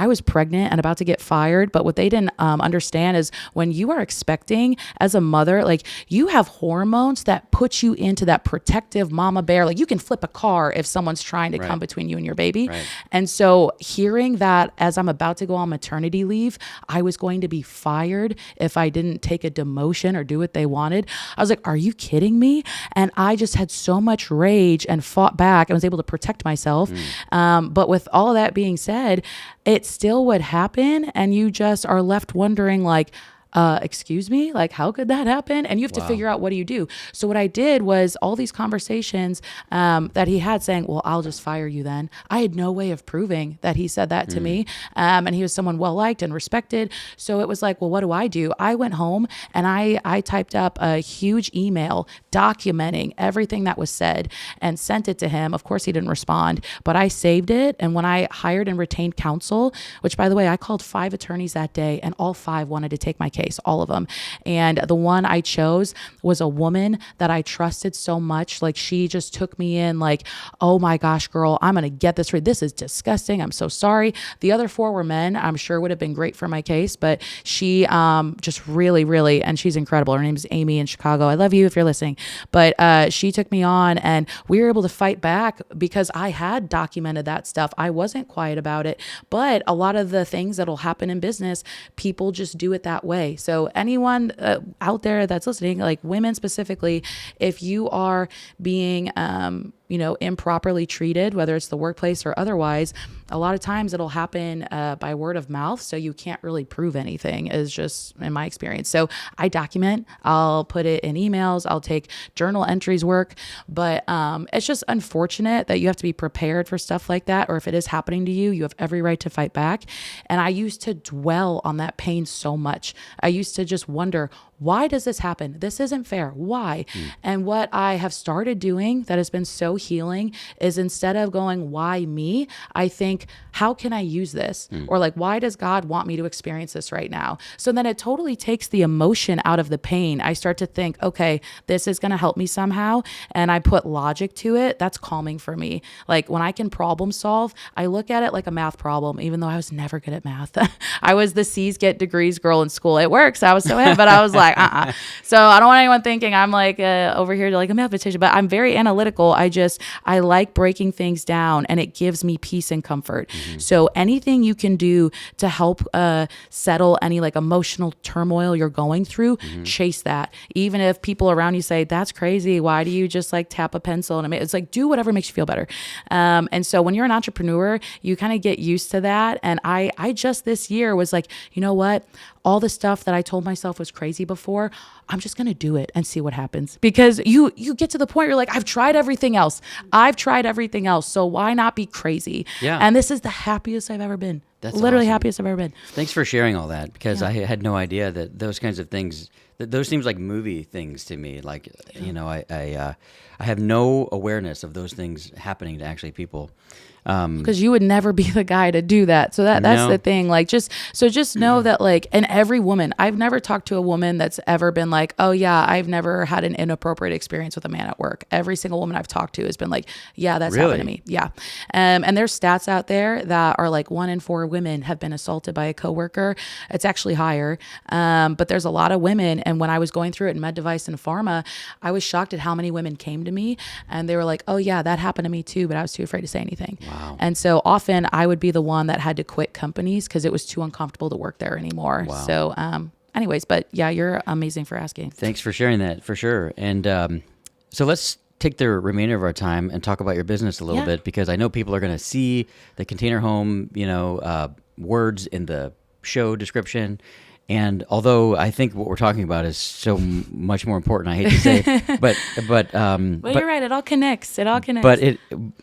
was pregnant and about to get fired. But what they didn't understand is when you are expecting as a mother, you have hormones that put you into that protective mama bear. Like you can flip a car if someone's trying to come between you and your baby. Right. And so hearing that as I'm about to go on maternity leave, I was going to be fired if I didn't take a demotion or do what they wanted. I was like, are you kidding me? And I just had so much rage and fought back and was able to protect myself. But with all of that being said, it still would happen. And you just are left wondering excuse me, how could that happen? And you have to figure out, what do you do? So what I did was all these conversations that he had saying, well, I'll just fire you then. I had no way of proving that he said that to me. And he was someone well-liked and respected. So it was like, well, what do? I went home and I typed up a huge email documenting everything that was said and sent it to him. Of course, he didn't respond, but I saved it. And when I hired and retained counsel, which by the way, I called 5 attorneys that day and all 5 wanted to take my case. All of them. And the one I chose was a woman that I trusted so much. She just took me in oh my gosh, girl, I'm going to get this right. This is disgusting. I'm so sorry. The other 4 were men. I'm sure would have been great for my case, but she just really, really, and she's incredible. Her name is Amy in Chicago. I love you if you're listening. But she took me on and we were able to fight back because I had documented that stuff. I wasn't quiet about it, but a lot of the things that'll happen in business, people just do it that way. So anyone out there that's listening, women specifically, if you are being improperly treated, whether it's the workplace or otherwise, a lot of times it'll happen by word of mouth. So you can't really prove anything, is just in my experience. So I document, I'll put it in emails, I'll take journal entries work, but it's just unfortunate that you have to be prepared for stuff like that. Or if it is happening to you, you have every right to fight back. And I used to dwell on that pain so much. I used to just wonder, why does this happen? This isn't fair. Why? And what I have started doing that has been so healing is instead of going, why me? I think, how can I use this? Or why does God want me to experience this right now? So then it totally takes the emotion out of the pain. I start to think, okay, this is going to help me somehow. And I put logic to it. That's calming for me. When I can problem solve, I look at it like a math problem, even though I was never good at math. I was the C's get degrees girl in school. It works. I was so happy, but I was like, So I don't want anyone thinking I'm like over here to like a mathematician, but I'm very analytical. I like breaking things down, and it gives me peace and comfort. So anything you can do to help settle any like emotional turmoil you're going through, chase that. Even if people around you say, that's crazy, why do you just like tap a pencil? And it's like, do whatever makes you feel better. And so when you're an entrepreneur, you kind of get used to that. And I just this year was like, you know what? All the stuff that I told myself was crazy before, I'm just going to do it and see what happens. Because you get to the point where you're like, I've tried everything else. So why not be crazy? Yeah. And this is the happiest I've ever been. That's literally awesome. happiest I've ever been. Thanks for sharing all that, because I had no idea that those kinds of things, those seems like movie things to me. Like, you know, I have no awareness of those things happening to actually people. Because you would never be the guy to do that. So that's No. the thing. Like, just know that, like, and every woman, I've never talked to a woman that's ever been like, oh yeah, I've never had an inappropriate experience with a man at work. Every single woman I've talked to has been like, yeah, that's happened to me. Yeah. And there's stats out there that are like 1 in 4 women have been assaulted by a coworker. It's actually higher. But there's a lot of women. And when I was going through it in med device and pharma, I was shocked at how many women came to me and they were like, oh yeah, that happened to me too, but I was too afraid to say anything. Wow. And so often I would be the one that had to quit companies because it was too uncomfortable to work there anymore. Wow. So anyways, but yeah, you're amazing for asking. Thanks for sharing that, for sure. And so let's take the remainder of our time and talk about your business a little bit, because I know people are going to see the Container Home, words in the show description. And although I think what we're talking about is so much more important, I hate to say, but you're right. It all connects. and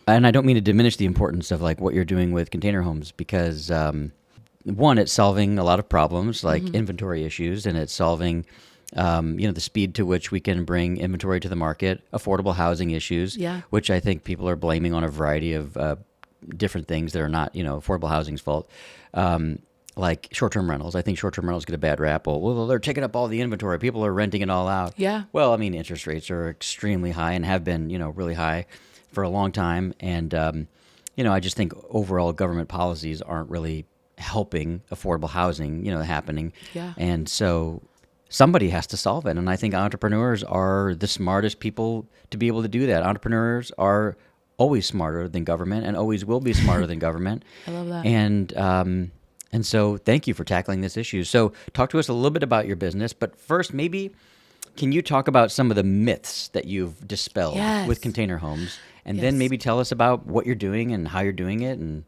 I don't mean to diminish the importance of like what you're doing with Container Homes, because one, it's solving a lot of problems like inventory issues, and it's solving the speed to which we can bring inventory to the market, affordable housing issues, which I think people are blaming on a variety of different things that are not, affordable housing's fault. Like short-term rentals. I think short-term rentals get a bad rap. Well, they're taking up all the inventory. People are renting it all out. Yeah. Well, I mean, interest rates are extremely high and have been, really high for a long time. And, I just think overall government policies aren't really helping affordable housing, happening. Yeah. And so somebody has to solve it. And I think entrepreneurs are the smartest people to be able to do that. Entrepreneurs are always smarter than government and always will be smarter than government. I love that. And so thank you for tackling this issue. So talk to us a little bit about your business, but first maybe can you talk about some of the myths that you've dispelled with Container Homes, and then maybe tell us about what you're doing and how you're doing it, and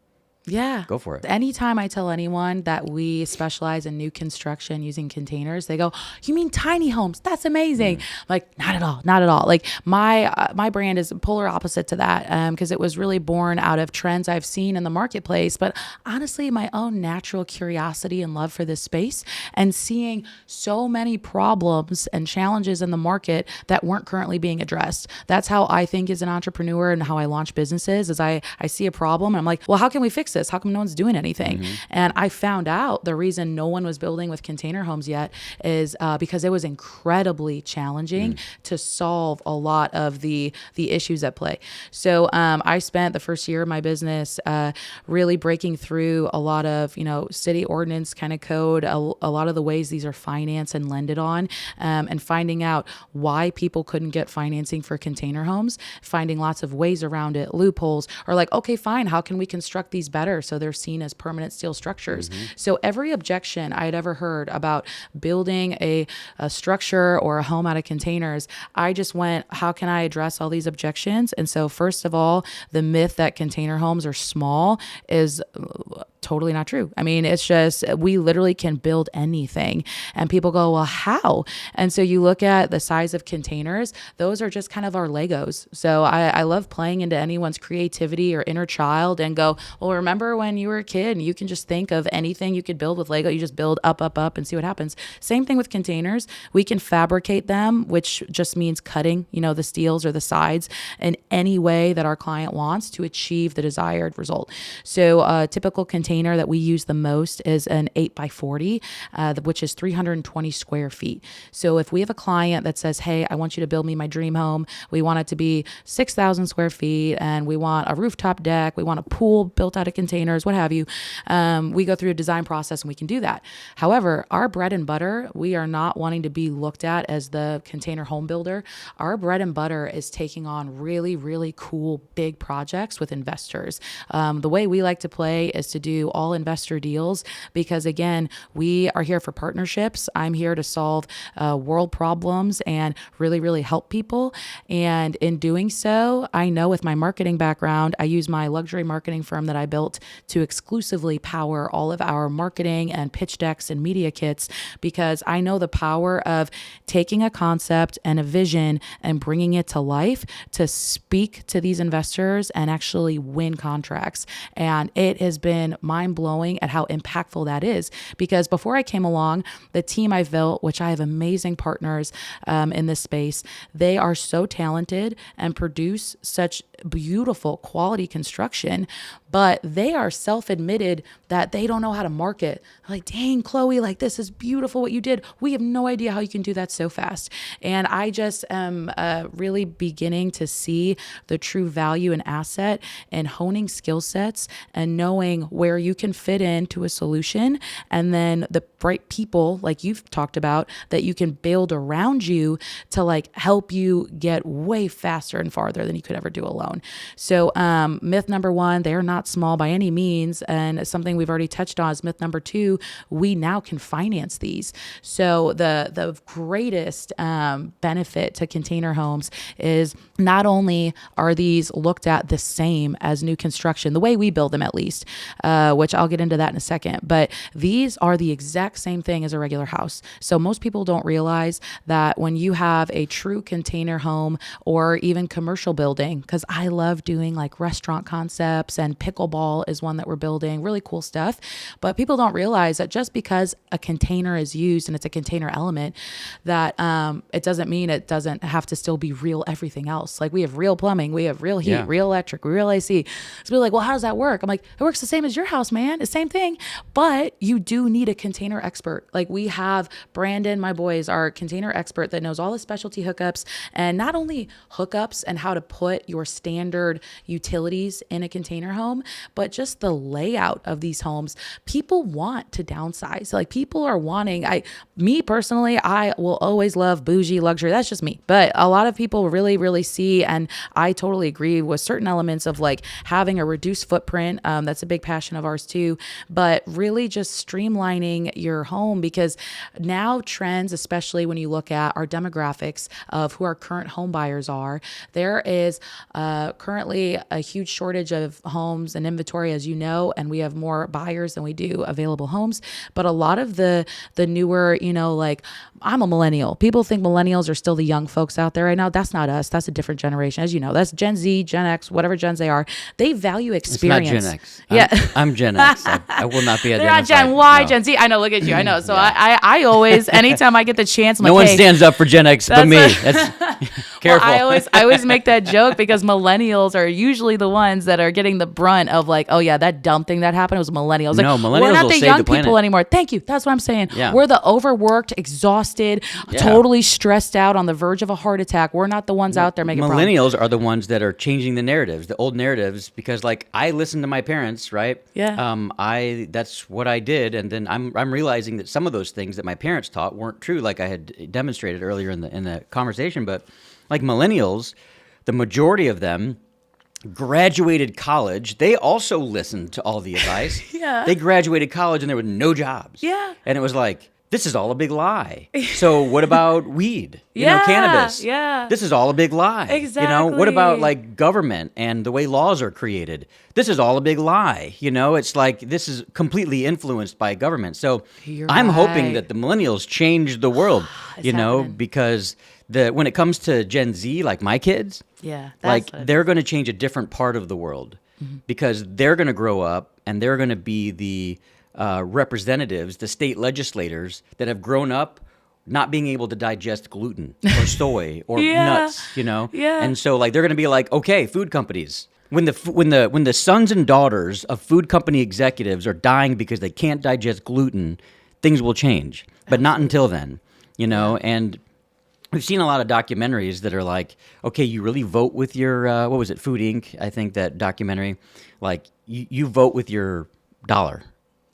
go for it. Anytime I tell anyone that we specialize in new construction using containers, they go, you mean tiny homes? That's amazing. Like, not at all. Like my brand is polar opposite to that, because it was really born out of trends I've seen in the marketplace, but honestly, my own natural curiosity and love for this space, and seeing so many problems and challenges in the market that weren't currently being addressed. That's how I think as an entrepreneur and how I launch businesses, is I see a problem and I'm like, well, how can we fix this? How come no one's doing anything? And I found out the reason no one was building with container homes yet is because it was incredibly challenging to solve a lot of the issues at play. So I spent the first year of my business really breaking through a lot of, city ordinance kind of code, a lot of the ways these are financed and lended on, and finding out why people couldn't get financing for container homes, finding lots of ways around it, loopholes, or like, okay, fine, how can we construct these better so they're seen as permanent steel structures? So every objection I had ever heard about building a structure or a home out of containers, I just went, how can I address all these objections? And so first of all, the myth that container homes are small is totally not true. I mean, it's just, we literally can build anything. And people go, well, how? And so you look at the size of containers, those are just kind of our Legos. So I love playing into anyone's creativity or inner child and go, well, remember when you were a kid and you can just think of anything you could build with Lego, you just build up and see what happens. Same thing with containers. We can fabricate them, which just means cutting, the steels or the sides in any way that our client wants to achieve the desired result. So a typical container container that we use the most is an 8x40, which is 320 square feet. So if we have a client that says, hey, I want you to build me my dream home, we want it to be 6,000 square feet, and we want a rooftop deck, we want a pool built out of containers, what have you, we go through a design process and we can do that. However, our bread and butter, we are not wanting to be looked at as the container home builder. Our bread and butter is taking on really, really cool big projects with investors. The way we like to play is to do all investor deals because, again, we are here for partnerships. I'm here to solve world problems and really, really help people. And in doing so, I know with my marketing background, I use my luxury marketing firm that I built to exclusively power all of our marketing and pitch decks and media kits because I know the power of taking a concept and a vision and bringing it to life to speak to these investors and actually win contracts. And it has been mind-blowing at how impactful that is because before I came along, the team I've built, which I have amazing partners in this space, they are so talented and produce such beautiful quality construction, but they are self-admitted that they don't know how to market. Like, dang, Chloe, like this is beautiful what you did. We have no idea how you can do that so fast. And I just am really beginning to see the true value and asset in honing skill sets and knowing where you can fit into a solution and then the right people like you've talked about that you can build around you to like help you get way faster and farther than you could ever do alone. So myth number one, they are not small by any means. And something we've already touched on is myth number two, we now can finance these. So the greatest benefit to container homes is not only are these looked at the same as new construction, the way we build them at least, which I'll get into that in a second, but these are the exact same thing as a regular house. So most people don't realize that when you have a true container home or even commercial building, because I love doing like restaurant concepts and pickleball is one that we're building, really cool stuff. But people don't realize that just because a container is used and it's a container element, that it doesn't mean it doesn't have to still be real everything else. Like we have real plumbing, we have real heat, real electric, real AC. So people are like, well, how does that work? I'm like, it works the same as your house, man. It's the same thing. But you do need a container expert. Like we have Brandon, my boy, is our container expert that knows all the specialty hookups and not only hookups and how to put your standard utilities in a container home, but just the layout of these homes. People want to downsize. Like people are wanting, me personally, I will always love bougie luxury. That's just me. But a lot of people really, really see, and I totally agree with certain elements of like having a reduced footprint. That's a big passion of ours too, but really just streamlining your home because now trends, especially when you look at our demographics of who our current home buyers are, there is currently a huge shortage of homes and inventory, as you know, and we have more buyers than we do available homes. But a lot of the newer, like I'm a millennial. People think millennials are still the young folks out there right now. That's not us. That's a different generation. As you know, that's Gen Z, Gen X, whatever gens they are. They value experience. It's not Gen X. Yeah. I'm Gen X. I will not be They're not Gen Y, no. Gen Z. I know. Look at you. I know. So I always, anytime I get the chance, I'm no like, one stands up for Gen X but me. That's careful. Well, I always make that joke because millennials are usually the ones that are getting the brunt of like, oh yeah, that dumb thing that happened was millennials. No, like, millennials we're not will the save young the planet. people anymore. Thank you. That's what I'm saying. Yeah. We're the overworked, exhausted, totally stressed out on the verge of a heart attack. We're not the ones out there making millennials are the ones that are changing the narratives, the old narratives, because like I listened to my parents, right? Yeah. That's what I did, and then I'm realizing that some of those things that my parents taught weren't true, like I had demonstrated earlier in the conversation. But like millennials, the majority of them graduated college. They also listened to all the advice. Yeah. They graduated college and there were no jobs. Yeah. And it was like, this is all a big lie. So what about weed? Cannabis. Yeah. This is all a big lie. Exactly. What about like government and the way laws are created? This is all a big lie. It's like this is completely influenced by government. So I'm hoping that the millennials change the world, because when it comes to Gen Z, like my kids, they're going to change a different part of the world because they're going to grow up and they're going to be the representatives, the state legislators that have grown up not being able to digest gluten or soy or nuts, Yeah. And so like they're going to be like, okay, food companies, when the sons and daughters of food company executives are dying because they can't digest gluten, things will change, but not until then, and we've seen a lot of documentaries that are like, okay, you really vote with your, what was it, Food Inc., I think, that documentary, like you vote with your dollar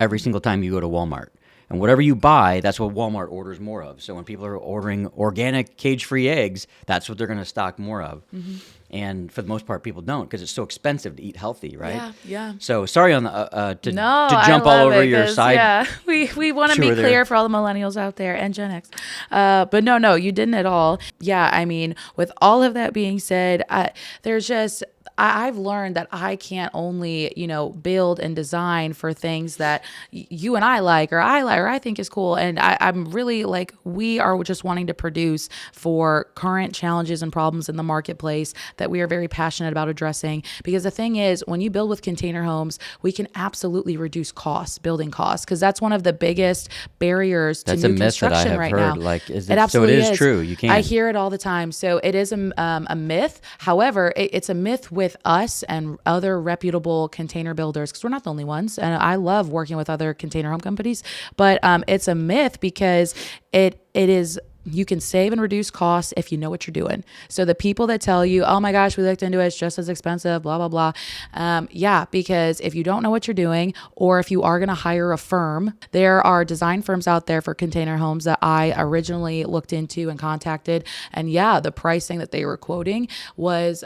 every single time you go to Walmart. And whatever you buy, that's what Walmart orders more of. So when people are ordering organic, cage-free eggs, that's what they're going to stock more of. Mm-hmm. And for the most part, people don't because it's so expensive to eat healthy, right? Yeah. So sorry on the to jump all over your side. Yeah, we want to be clear for all the millennials out there and Gen X. But no, you didn't at all. Yeah, I mean, with all of that being said, I've learned that I can't only, build and design for things that you and I like, or I think is cool. And I'm really like, we are just wanting to produce for current challenges and problems in the marketplace that we are very passionate about addressing. Because the thing is, when you build with container homes, we can absolutely reduce costs, building costs, because that's one of the biggest barriers to new construction right now. Like, it absolutely is true. You can't. I hear it all the time. So it is a myth. However, it's a myth with us and other reputable container builders, because we're not the only ones. And I love working with other container home companies, but it's a myth because it is. You can save and reduce costs if you know what you're doing. So the people that tell you, oh my gosh, we looked into it, it's just as expensive, blah, blah, blah. Because if you don't know what you're doing, or if you are going to hire a firm, there are design firms out there for container homes that I originally looked into and contacted. And the pricing that they were quoting was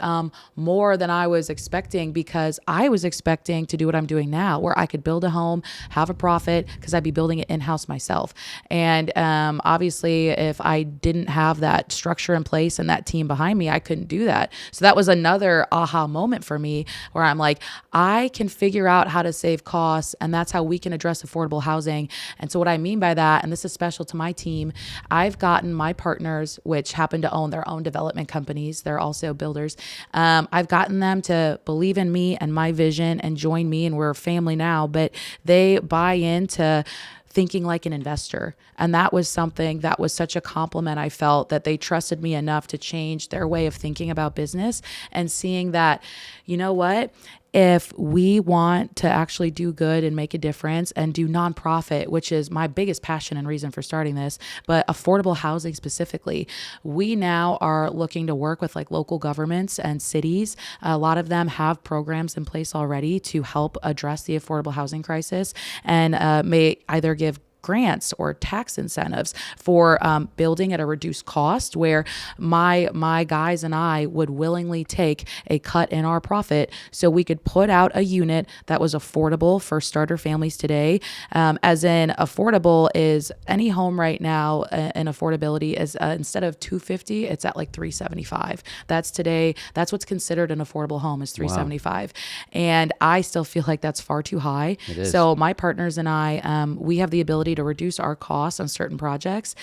more than I was expecting, because I was expecting to do what I'm doing now, where I could build a home, have a profit, because I'd be building it in-house myself. And obviously, if I didn't have that structure in place and that team behind me, I couldn't do that. So that was another aha moment for me, where I'm like, I can figure out how to save costs, and that's how we can address affordable housing. And so what I mean by that, and this is special to my team, I've gotten my partners, which happen to own their own development companies, they're also builders, I've gotten them to believe in me and my vision and join me, and we're a family now, but they buy into thinking like an investor. And that was something that was such a compliment. I felt that they trusted me enough to change their way of thinking about business, and seeing that, you know what, if we want to actually do good and make a difference and do nonprofit, which is my biggest passion and reason for starting this, but affordable housing specifically, we now are looking to work with like local governments and cities. A lot of them have programs in place already to help address the affordable housing crisis, and may either give grants or tax incentives for building at a reduced cost, where my guys and I would willingly take a cut in our profit so we could put out a unit that was affordable for starter families today. As in, affordable is any home right now, and affordability is instead of $250, it's at like $375. That's today. That's what's considered an affordable home, is $375. Wow. And I still feel like that's far too high. It is. So my partners and I, we have the ability to reduce our costs on certain projects,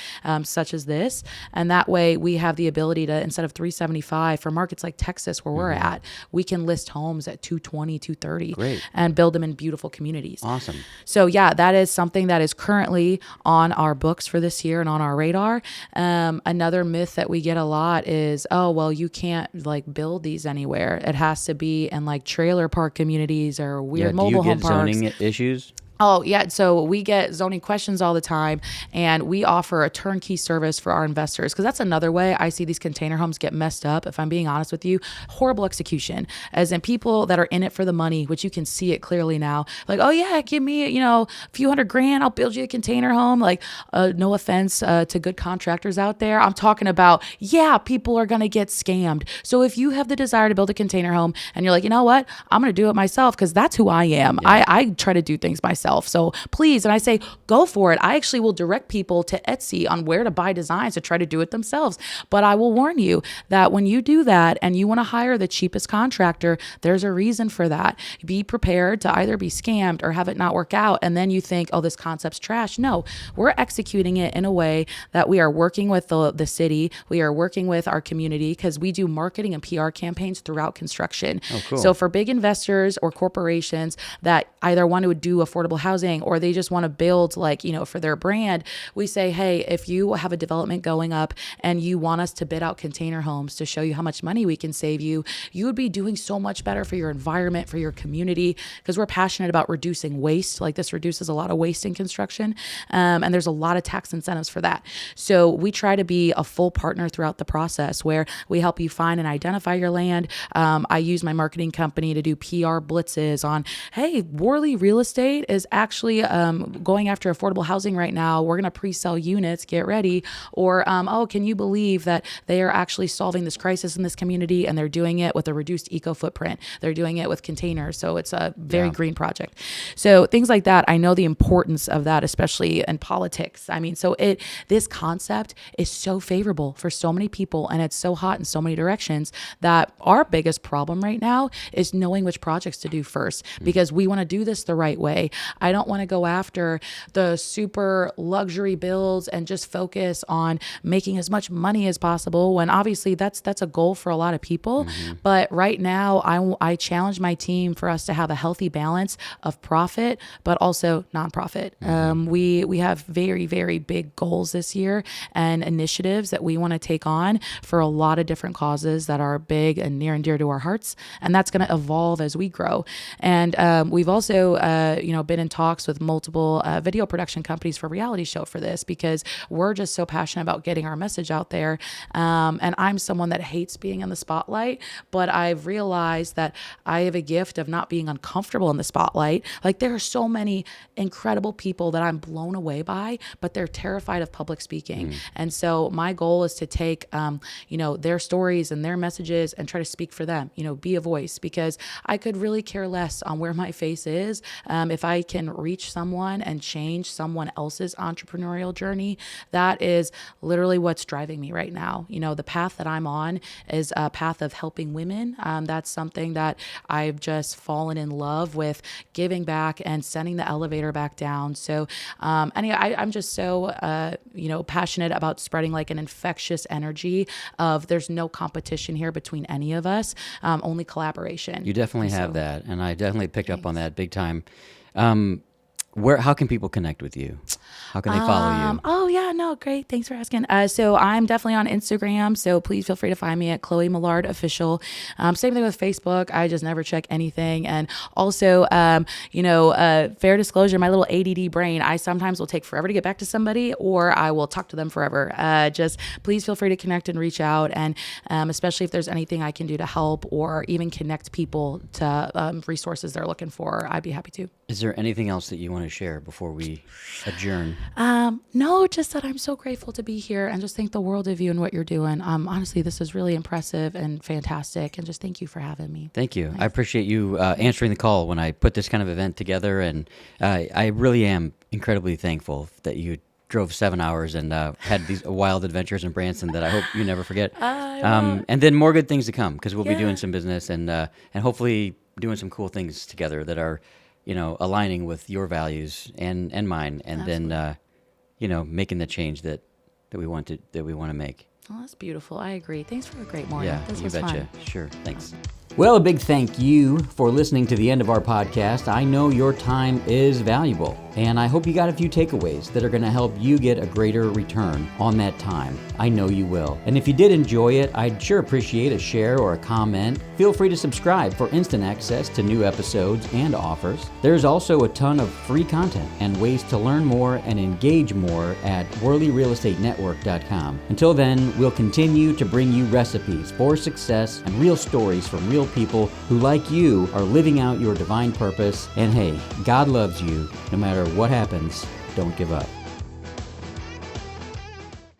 such as this. And that way we have the ability to, instead of $375 for markets like Texas, where we're at, we can list homes at $220, $230. Great. And build them in beautiful communities. Awesome. So that is something that is currently on our books for this year and on our radar. Another myth that we get a lot is, oh, well, you can't like build these anywhere. It has to be in like trailer park communities or weird mobile home parks. Do you get zoning issues? Oh, yeah. So we get zoning questions all the time, and we offer a turnkey service for our investors, because that's another way I see these container homes get messed up, if I'm being honest with you. Horrible execution, as in people that are in it for the money, which you can see it clearly now. Like, oh, yeah, give me, a few $100,000. I'll build you a container home. Like, no offense to good contractors out there. I'm talking about, people are going to get scammed. So if you have the desire to build a container home and you're like, you know what, I'm going to do it myself, because that's who I am. Yeah. I try to do things myself. So please, and I say, go for it. I actually will direct people to Etsy on where to buy designs to try to do it themselves. But I will warn you that when you do that and you want to hire the cheapest contractor, there's a reason for that. Be prepared to either be scammed or have it not work out. And then you think, oh, this concept's trash. No, we're executing it in a way that we are working with the city. We are working with our community, because we do marketing and PR campaigns throughout construction. Oh, cool. So for big investors or corporations that either want to do affordable affordable housing, or they just want to build for their brand, we say, hey, if you have a development going up and you want us to bid out container homes to show you how much money we can save you, you would be doing so much better for your environment, for your community, because we're passionate about reducing waste. Like, this reduces a lot of waste in construction. And there's a lot of tax incentives for that. So we try to be a full partner throughout the process, where we help you find and identify your land. I use my marketing company to do PR blitzes on, hey, Worley Real Estate is actually going after affordable housing right now. We're going to pre-sell units, get ready. Or, oh, can you believe that they are actually solving this crisis in this community, and they're doing it with a reduced eco footprint. They're doing it with containers. So it's a very green project. So things like that, I know the importance of that, especially in politics. I mean, so this concept is so favorable for so many people, and it's so hot in so many directions, that our biggest problem right now is knowing which projects to do first, because we want to do this the right way. I don't want to go after the super luxury builds and just focus on making as much money as possible, when obviously that's a goal for a lot of people. But right now, I challenge my team for us to have a healthy balance of profit, but also nonprofit. We have very, very big goals this year and initiatives that we want to take on for a lot of different causes that are big and near and dear to our hearts. And that's going to evolve as we grow. And we've also, been in talks with multiple video production companies for reality show for this, because we're just so passionate about getting our message out there. And I'm someone that hates being in the spotlight, but I've realized that I have a gift of not being uncomfortable in the spotlight. Like, there are so many incredible people that I'm blown away by, but they're terrified of public speaking. And so my goal is to take, their stories and their messages and try to speak for them, be a voice, because I could really care less on where my face is. If I can reach someone and change someone else's entrepreneurial journey, that is literally what's driving me right now. The path that I'm on is a path of helping women. That's something that I've just fallen in love with, giving back and sending the elevator back down. So anyway, I'm just so, passionate about spreading like an infectious energy of there's no competition here between any of us, only collaboration. You definitely have that. And I definitely picked up on that big time. How can people connect with you? How can they follow you? Oh yeah, no, great. Thanks for asking. So I'm definitely on Instagram. So please feel free to find me at Chloe Millard Official. Same thing with Facebook. I just never check anything. And also, fair disclosure, my little ADD brain, I sometimes will take forever to get back to somebody, or I will talk to them forever. Just please feel free to connect and reach out. And especially if there's anything I can do to help, or even connect people to resources they're looking for, I'd be happy to. Is there anything else that you want to share before we adjourn? No, just that I'm so grateful to be here, and just think the world of you and what you're doing. Honestly, this is really impressive and fantastic, and just thank you for having me. Thank you. I appreciate you answering the call when I put this kind of event together, and I really am incredibly thankful that you drove 7 hours and had these wild adventures in Branson that I hope you never forget. And then more good things to come, because we'll be doing some business and hopefully doing some cool things together that are aligning with your values and mine, and Absolutely. then, making the change that we want to make. Oh, that's beautiful. I agree. Thanks for a great morning. Yeah, This you was betcha. fun. Sure. Thanks. Well, a big thank you for listening to the end of our podcast. I know your time is valuable, and I hope you got a few takeaways that are going to help you get a greater return on that time. I know you will. And if you did enjoy it, I'd sure appreciate a share or a comment. Feel free to subscribe for instant access to new episodes and offers. There's also a ton of free content and ways to learn more and engage more at WorleyRealEstateNetwork.com. Until then, we'll continue to bring you recipes for success and real stories from real people who, like you, are living out your divine purpose. And hey, God loves you. No matter what happens, don't give up.